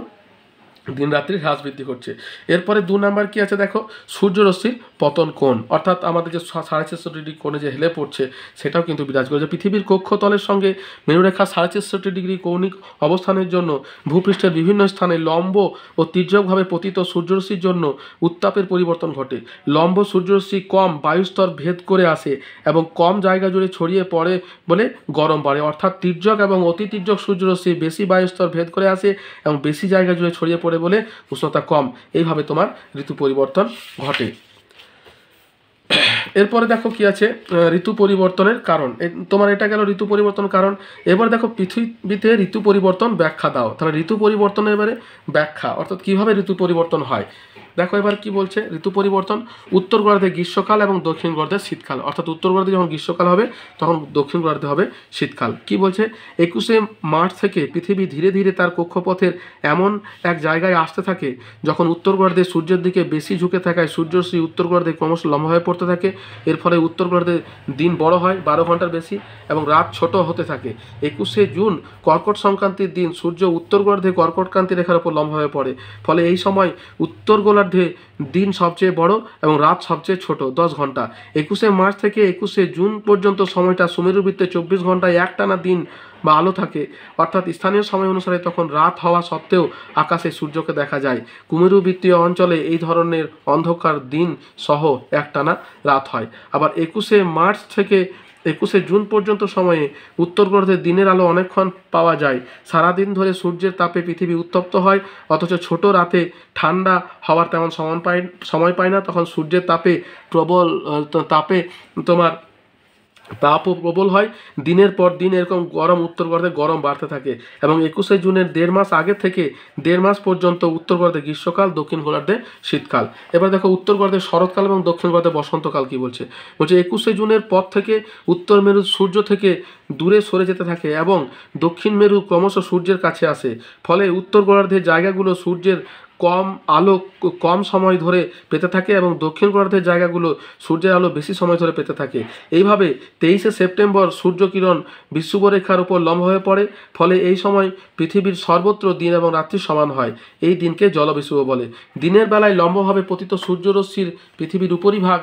দিন রাত্রি হ্রাস বৃদ্ধি করছে। এরপরে 2 নাম্বার কি আছে দেখো, সূর্যরশ্মির পতন কোণ। অর্থাৎ আমাদের যে 6.5 ডিগ্রি কোণে যে হেলে পড়ছে সেটাও কিন্তু বিরাজ করে। পৃথিবীর কক্ষতলের সঙ্গে মেরুরেখা 6.5 ডিগ্রি কৌণিক অবস্থানের জন্য ভূপৃষ্ঠের বিভিন্ন স্থানে লম্ব ও তির্যকভাবে পতিত সূর্যরশ্মির জন্য উত্তাপের পরিবর্তন ঘটে। লম্ব সূর্যরশ্মি কম বায়ুস্তর ভেদ করে আসে এবং কম জায়গা জুড়ে ছড়িয়ে পড়ে বলে গরম বাড়ে। অর্থাৎ তির্যক এবং অতি তির্যক সূর্যরশ্মি বেশি বায়ুস্তর ভেদ করে আসে এবং বেশি জায়গা জুড়ে ছড়িয়ে পড়ে বলে উষ্ণতা কম। এইভাবে তোমার ঋতু পরিবর্তন ঘটে। এরপরে দেখো কি আছে, ঋতু পরিবর্তনের কারণ। তোমার এটা গেল ঋতু পরিবর্তন কারণ। এবার দেখো পৃথিবীতে ঋতু পরিবর্তন ব্যাখ্যা দাও। তাহলে ঋতু পরিবর্তনের এবারে ব্যাখ্যা, অর্থাৎ কিভাবে ঋতু পরিবর্তন হয়। দেখো এবার কি বলছে, ঋতু পরিবর্তন উত্তর গোলার্ধে গ্রীষ্মকাল এবং দক্ষিণ গোলার্ধে শীতকাল। অর্থাৎ উত্তর গোলার্ধে যখন গ্রীষ্মকাল হবে তখন দক্ষিণ গোলার্ধে হবে শীতকাল। কি বলছে, 21শে মার্চ থেকে পৃথিবী ধীরে ধীরে তার কক্ষপথের এমন এক জায়গায় আসতে থাকে যখন উত্তর গোলার্ধে সূর্যের দিকে বেশি ঝুঁকে থাকায় সূর্যরশ্মি উত্তর গোলার্ধে ক্রমশ লম্বা হয়ে পড়তে থাকে। এর ফলে উত্তর গোলার্ধে দিন বড় হয়, 12 ঘন্টার বেশি এবং রাত ছোট হতে থাকে। 21শে জুন কর্কট সংক্রান্তির দিন সূর্য উত্তর গোলার্ধে কর্কটক্রান্তি রেখার উপর লম্বা হয়ে পড়ে। ফলে এই সময় উত্তর গোলার্ধে দিন সবচেয়ে বড় এবং রাত সবচেয়ে ছোট, 10 ঘন্টা। 21শে মার্চ থেকে 21শে জুন পর্যন্ত সময়টা সুমেরুবৃত্তে 24 ঘন্টায় একটানা দিন বা আলো থাকে, অর্থাৎ স্থানীয় সময় অনুসারে তখন রাত হওয়া সত্ত্বেও আকাশে সূর্যকে দেখা যায়। কুমেরু বৃত্তীয় অঞ্চলে এই ধরনের অন্ধকার দিন সহ একটানা রাত হয়। আবার 21শে মার্চ থেকে 21শে জুন পর্যন্ত সময়ে উত্তর গোলার্ধে দিনের আলো অনেকক্ষণ পাওয়া যায়। সারাদিন ধরে সূর্যের তাপে পৃথিবী উত্তপ্ত হয়, অথচ ছোট রাতে ঠান্ডা হওয়ার তেমন সময় পায় না। তখন সূর্যের তাপে তোমার তাপও প্রবল হয়। দিনের পর দিন এরকম গরম উত্তর গোলার্ধে গরম বাড়তে থাকে এবং 21শে জুনের 1.5 মাস আগে থেকে 1.5 মাস পর্যন্ত উত্তর গোলার্ধে গ্রীষ্মকাল, দক্ষিণ গোলার্ধে শীতকাল। এবার দেখো উত্তর গোলার্ধে শরৎকাল এবং দক্ষিণ গোলার্ধে বসন্তকাল কি বলছে। 21শে জুনের পর থেকে উত্তর মেরু সূর্য থেকে দূরে সরে যেতে থাকে এবং দক্ষিণ মেরু ক্রমশ সূর্যের কাছে আসে। ফলে উত্তর গোলার্ধের জায়গাগুলো সূর্যের কম সময় ধরে পেতে থাকে এবং দক্ষিণ গোলার্ধের জায়গাগুলো সূর্যের আলো বেশি সময় ধরে পেতে থাকে। এইভাবে 23শে সেপ্টেম্বর সূর্যকিরণ বিষুবরেখার উপর লম্ব হয়ে পড়ে। ফলে এই সময় পৃথিবীর সর্বত্র দিন এবং রাত্রি সমান হয়। এই দিনকে জলবিষুব বলে। দিনের বেলায় লম্বভাবে পতিত সূর্যরশ্মির পৃথিবীর উপরিভাগ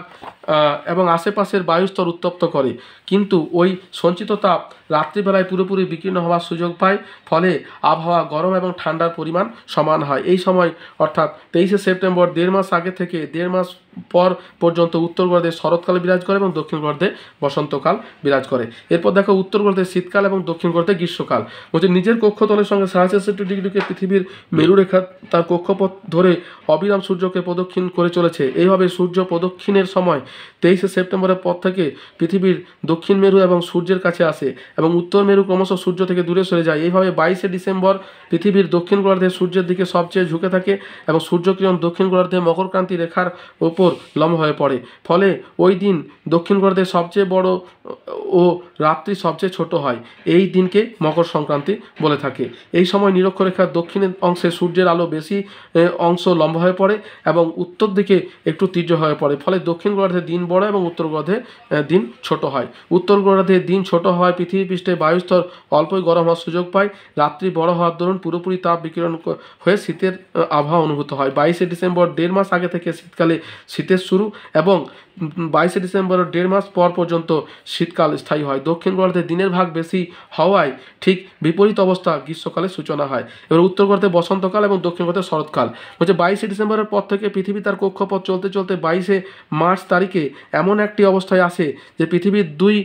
এবং আশেপাশের বায়ুস্তর উত্তপ্ত করে, কিন্তু ওই সঞ্চিত তাপ রাত্রিবেলায় পুরোপুরি বিকীর্ণ হওয়ার সুযোগ পায়। ফলে আবহাওয়া গরম এবং ঠান্ডার পরিমাণ সমান হয়। এই সময় অর্থাৎ 23শে সেপ্টেম্বর 1.5 মাস আগে থেকে 1.5 মাস পর পর্যন্ত উত্তর গোলার্ধে শরৎকাল বিরাজ করে এবং দক্ষিণ গোলার্ধে বসন্তকাল বিরাজ করে। এরপর দেখো উত্তর গোলার্ধে শীতকাল এবং দক্ষিণ গোলার্ধে গ্রীষ্মকাল। বলছে নিজের কক্ষতলের সঙ্গে 66 ডিগ্রিকে পৃথিবীর মেরুরেখা তার কক্ষপথ ধরে অবিরাম সূর্যকে প্রদক্ষিণ করে চলেছে। এইভাবে সূর্য প্রদক্ষিণের সময় 23শে সেপ্টেম্বরের পর থেকে পৃথিবীর দক্ষিণ মেরু এবং সূর্যের কাছে আসে এবং উত্তর মেরু ক্রমশ সূর্য থেকে দূরে সরে যায়। এইভাবে 22শে ডিসেম্বর পৃথিবীর দক্ষিণ গোলার্ধে সূর্যের দিকে সবচেয়ে ঝুঁকে থাকে এবং সূর্যকিরণ দক্ষিণ গোলার্ধে মকরক্রান্তি রেখার ওপর লম্ব হয়ে পড়ে। ফলে ওই দিন দক্ষিণ গোলার্ধে সবচেয়ে বড় ও রাত্রি সবচেয়ে ছোট হয়। এই দিনকে মকর সংক্রান্তি বলে থাকে। এই সময় নিরক্ষরেখার দক্ষিণের অংশে সূর্যের আলো বেশি অংশ লম্ব হয়ে পড়ে এবং উত্তর দিকে একটু তীর্য হয়ে পড়ে। ফলে দক্ষিণ গোলার্ধে দিন বড় এবং উত্তর গোলার্ধে দিন ছোট হয়। উত্তর গোলার্ধে দিন ছোট হওয়ায় পৃথিবী পৃষ্ঠে বায়ুস্তর অল্পই গরম হওয়ার সুযোগ পায়। রাত্রি বড় হওয়ার দরুন পুরোপুরি তাপ বিকিরণ হয়ে শীতের আবহাওয়া অনুভূত হয়। 22শে ডিসেম্বর 1.5 মাস আগে থেকে শীতকালে শীতের শুরু এবং 22শে ডিসেম্বরের 1.5 মাস পর পর্যন্ত শীতকাল স্থায়ী হয়। দক্ষিণ গোলার্ধে দিনের ভাগ বেশি হওয়ায় ঠিক বিপরীত অবস্থা গ্রীষ্মকালের সূচনা হয়। এবার উত্তর গোলার্ধে বসন্তকাল এবং দক্ষিণ গোলার্ধে শরৎকাল। বলছে 22শে ডিসেম্বরের পর থেকে পৃথিবী তার কক্ষপথ চলতে চলতে 22শে মার্চ তারিখে এমন একটি অবস্থায় আসে যে পৃথিবীর 2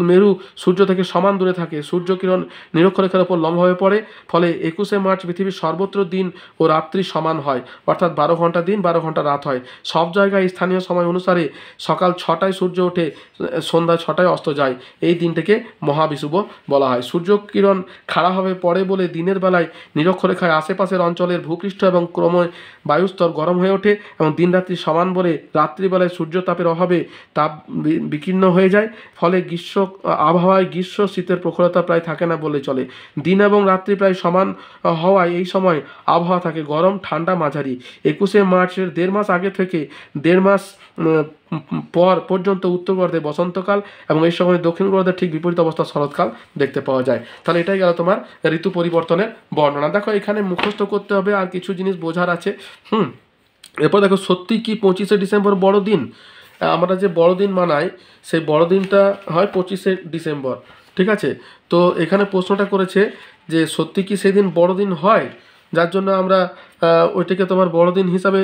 মেরু সূর্য থেকে সমান দূরে থাকে। সূর্যকিরণ নিরক্ষরেখার উপর লম্ব হয়ে পড়ে। ফলে 21শে মার্চ পৃথিবীর সর্বত্র দিন ও রাত্রি সমান হয়, অর্থাৎ 12 ঘন্টা দিন 12 ঘন্টা রাত হয়। সব জায়গায় স্থানীয় সময় অনুসারে সকাল 6টায় সূর্য ওঠে, সন্ধ্যা 6টায় অস্ত যায়। এই দিনটিকে মহাবিষুব বলা হয়। সূর্যকিরণ খাড়াভাবে পড়ে বলে দিনের বেলায় নিরক্ষরেখায় আশেপাশের অঞ্চলের ভূপৃষ্ঠ এবং ক্রমে বায়ুস্তর গরম হয়ে ওঠে এবং দিন রাত্রি সমান বলে রাত্রিবেলায় সূর্যতাপের অভাবে তাপ বিকীর্ণ হয়ে যায়। ফলে আবহাওয়ায় গ্রীষ্ম শীতের প্রখরতা প্রায় থাকে না বলে চলে। দিন এবং রাত্রি প্রায় সমান হওয়ায় এই সময় আবহাওয়া থাকে গরম ঠান্ডা মাঝারি। 21শে মার্চের 1.5 মাস আগে থেকে 1.5 মাস পর পর্যন্ত উত্তর গোলার্ধে বসন্তকাল এবং এই সময় দক্ষিণ গোলার্ধে ঠিক বিপরীত অবস্থা শরৎকাল দেখতে পাওয়া যায়। তাহলে এটাই গেল তোমার ঋতু পরিবর্তনের বর্ণনা। দেখো এখানে মুখস্থ করতে হবে, আর কিছু জিনিস বোঝার আছে। এরপর দেখো সত্যি কি 25শে ডিসেম্বর বড়দিন? আমরা যে বড়দিন মানাই সেই বড়দিনটা হয় 25শে ডিসেম্বর, ঠিক আছে? তো এখানে প্রশ্নটা করেছে যে সত্যি কি সেদিন বড়দিন হয়, যার জন্য আমরা ওইটাকে তোমার বড়দিন হিসাবে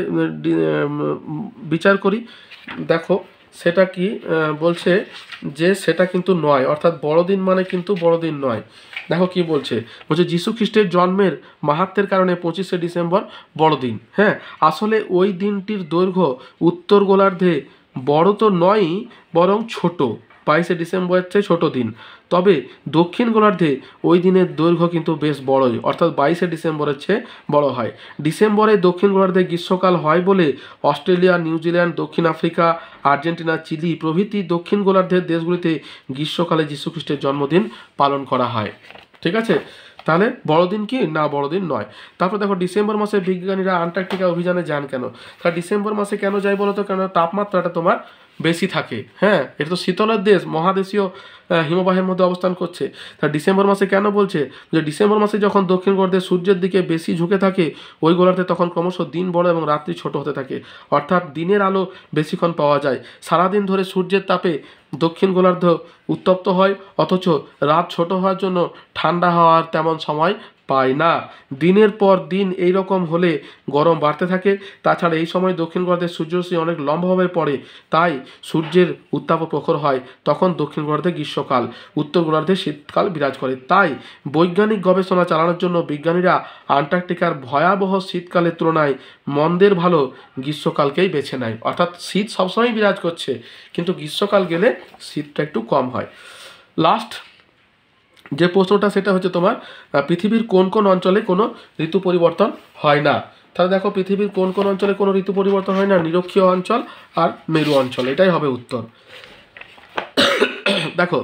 বিচার করি। দেখো সেটা কি বলছে যে সেটা কিন্তু নয়, অর্থাৎ বড়দিন মানে কিন্তু বড়দিন নয়। দেখো কি বলছে যীশু খ্রিস্টের জন্মের মাহাত্ম্যের কারণে 25শে ডিসেম্বর বড়দিন। হ্যাঁ, আসলে ওই দিনটির দৈর্ঘ্য উত্তর গোলার্ধে বড় তো নয়ই, বরং ছোট। 22শে ডিসেম্বরের চেয়ে ছোট দিন। তবে দক্ষিণ গোলার্ধে ওই দিনের দৈর্ঘ্য কিন্তু বেশ বড়ই, অর্থাৎ 22শে ডিসেম্বরের চেয়ে বড় হয়। ডিসেম্বরে দক্ষিণ গোলার্ধে গ্রীষ্মকাল হয় বলে অস্ট্রেলিয়া, নিউজিল্যান্ড, দক্ষিণ আফ্রিকা, আর্জেন্টিনা, চিলি প্রভৃতি দক্ষিণ গোলার্ধের দেশগুলিতে গ্রীষ্মকালে যীশুখ্রিস্টের জন্মদিন পালন করা হয়। ঠিক আছে, তাহলে বড়দিন কি না, বড়দিন নয়। তারপর দেখো ডিসেম্বর মাসে বিজ্ঞানীরা আন্টার্কটিকা অভিযানে যান কেন? তাহলে ডিসেম্বর মাসে কেন যায় বলো তো? কেন তাপমাত্রাটা তোমার বেশি থাকে। হ্যাঁ, এটা তো শীতলের দেশ, মহাদেশীয় হিমবাহের মধ্যে অবস্থান করছে। তা ডিসেম্বর মাসে কেন বলছে যে ডিসেম্বর মাসে যখন দক্ষিণ গোলার্ধে সূর্যের দিকে বেশি ঝুঁকে থাকে ওই গোলার্ধে তখন ক্রমশ দিন বড় এবং রাত্রি ছোট হতে থাকে, অর্থাৎ দিনের আলো বেশিক্ষণ পাওয়া যায়। সারাদিন ধরে সূর্যের তাপে দক্ষিণ গোলার্ধ উত্তপ্ত হয়, অথচ রাত ছোট হওয়ার জন্য ঠান্ডা হওয়ার তেমন সময় পায় না। দিনের পর দিন এই রকম হলে গরম বাড়তে থাকে। তাছাড়া এই সময় দক্ষিণ গোলার্ধে সূর্যরশ্মি অনেক লম্বাভাবে পড়ে, তাই সূর্যের উত্তাপ প্রখর হয়। তখন দক্ষিণ গোলার্ধে গ্রীষ্মকাল, উত্তর গোলার্ধে শীতকাল বিরাজ করে। তাই বৈজ্ঞানিক গবেষণা চালানোর জন্য বিজ্ঞানীরা আন্টার্কটিকার ভয়াবহ শীতকালের তুলনায় মন্দের ভালো গ্রীষ্মকালকেই বেছে নেয়। অর্থাৎ শীত সবসময় বিরাজ করছে, কিন্তু গ্রীষ্মকাল গেলে শীতটা একটু কম হয়। লাস্ট যে প্রশ্নটা সেটা হচ্ছে তোমার পৃথিবীর কোন কোন অঞ্চলে কোনো ঋতু পরিবর্তন হয় না। তাহলে দেখো পৃথিবীর কোন কোন অঞ্চলে কোনো ঋতু পরিবর্তন হয় না, নিরক্ষীয় অঞ্চল আর মেরু অঞ্চল, এটাই হবে উত্তর। দেখো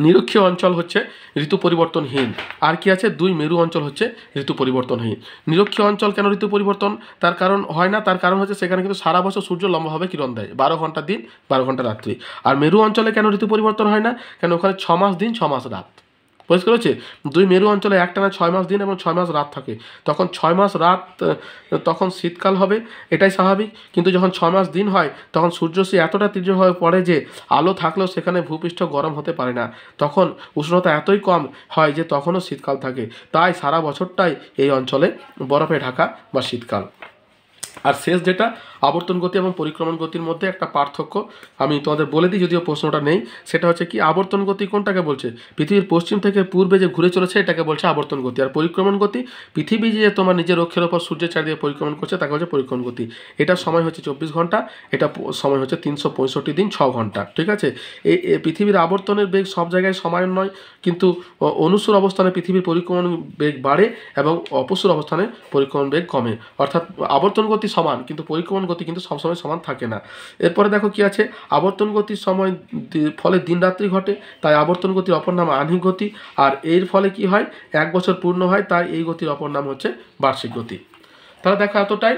নিরক্ষীয় অঞ্চল হচ্ছে ঋতু পরিবর্তনহীন, আর কি আছে 2 মেরু অঞ্চল হচ্ছে ঋতু পরিবর্তনহীন। নিরক্ষীয় অঞ্চল কেন ঋতু পরিবর্তন তার কারণ হয় না, তার কারণ হচ্ছে সেখানে কিন্তু সারা বছর সূর্য লম্বাভাবে কিরণ দেয়, 12 ঘন্টা দিন 12 ঘন্টা রাত্রি। আর মেরু অঞ্চলে কেন ঋতু পরিবর্তন হয় না, কেন ওখানে 6 মাস দিন 6 মাস রাত। পরিষ্কার হচ্ছে, 2 মেরু অঞ্চলে একটানা 6 মাস দিন এবং 6 মাস রাত থাকে, তখন 6 মাস রাত, তখন শীতকাল হবে, এটাই স্বাভাবিক। কিন্তু যখন 6 মাস দিন হয় তখন সূর্যরশ্মি এতটা তীব্রভাবে পড়ে যে আলো থাকলেও সেখানে ভূপৃষ্ঠ গরম হতে পারে না, তখন উষ্ণতা এতই কম হয় যে তখনও শীতকাল থাকে। তাই সারা বছরটাই এই অঞ্চলে বরফে ঢাকা বা শীতকাল। আর শেষ যেটা আবর্তন গতি এবং পরিক্রমণ গতির মধ্যে একটা পার্থক্য আমি তোমাদের বলে দিই, যদিও প্রশ্নটা নেই। সেটা হচ্ছে কি, আবর্তন গতি কোনটাকে বলছে, পৃথিবীর পশ্চিম থেকে পূর্বে যে ঘুরে চলেছে এটাকে বলছে আবর্তন গতি। আর পরিক্রমণ গতি, পৃথিবী যে তোমার নিজের অক্ষের ওপর সূর্যের চারিদিকে পরিক্রমণ করছে তাকে হচ্ছে পরিক্রমণ গতি। এটার সময় হচ্ছে 24 ঘন্টা, এটা সময় হচ্ছে 365 দিন 6 ঘন্টা। ঠিক আছে, এই পৃথিবীর আবর্তনের বেগ সব জায়গায় সমান নয়, কিন্তু অনুসুর অবস্থানে পৃথিবীর পরিক্রমণ বেগ বাড়ে এবং অপসুর অবস্থানে পরিক্রমণ বেগ কমে। অর্থাৎ আবর্তন গতি সমান, কিন্তু পরিক্রমণ গতি কিন্তু সবসময় সমান থাকে না। এরপরে দেখো কি আছে, আবর্তন গতির সময় ফলে দিন রাত্রি ঘটে, তাই আবর্তন গতির অপর নাম আহ্নিক গতি। আর এর ফলে কি হয়, 1 বছর পূর্ণ হয়, তাই এই গতির অপর নাম হচ্ছে বার্ষিক গতি। তাহলে দেখো এতটাই,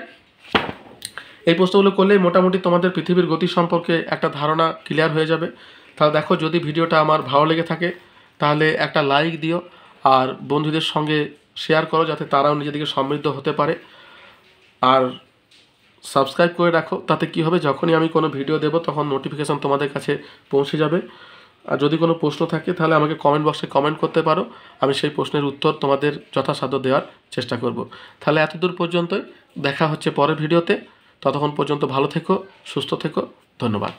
এই প্রশ্নগুলো করলেই মোটামুটি তোমাদের পৃথিবীর গতি সম্পর্কে একটা ধারণা ক্লিয়ার হয়ে যাবে। তাহলে দেখো, যদি ভিডিওটা আমার ভালো লেগে থাকে তাহলে একটা লাইক দিও, আর বন্ধুদের সঙ্গে শেয়ার করো যাতে তারাও নিজেদেরকে সমৃদ্ধ হতে পারে। আর সাবস্ক্রাইব করে রাখো, তাতে কি হবে, যখনই আমি কোনো ভিডিও দেবো তখন নোটিফিকেশান তোমাদের কাছে পৌঁছে যাবে। আর যদি কোনো প্রশ্ন থাকে তাহলে আমাকে কমেন্ট বক্সে কমেন্ট করতে পারো, আমি সেই প্রশ্নের উত্তর তোমাদের যথাসাধ্য দেওয়ার চেষ্টা করব। তাহলে এতদূর পর্যন্তই, দেখা হচ্ছে পরের ভিডিওতে। ততক্ষণ পর্যন্ত ভালো থেকো, সুস্থ থেকো, ধন্যবাদ।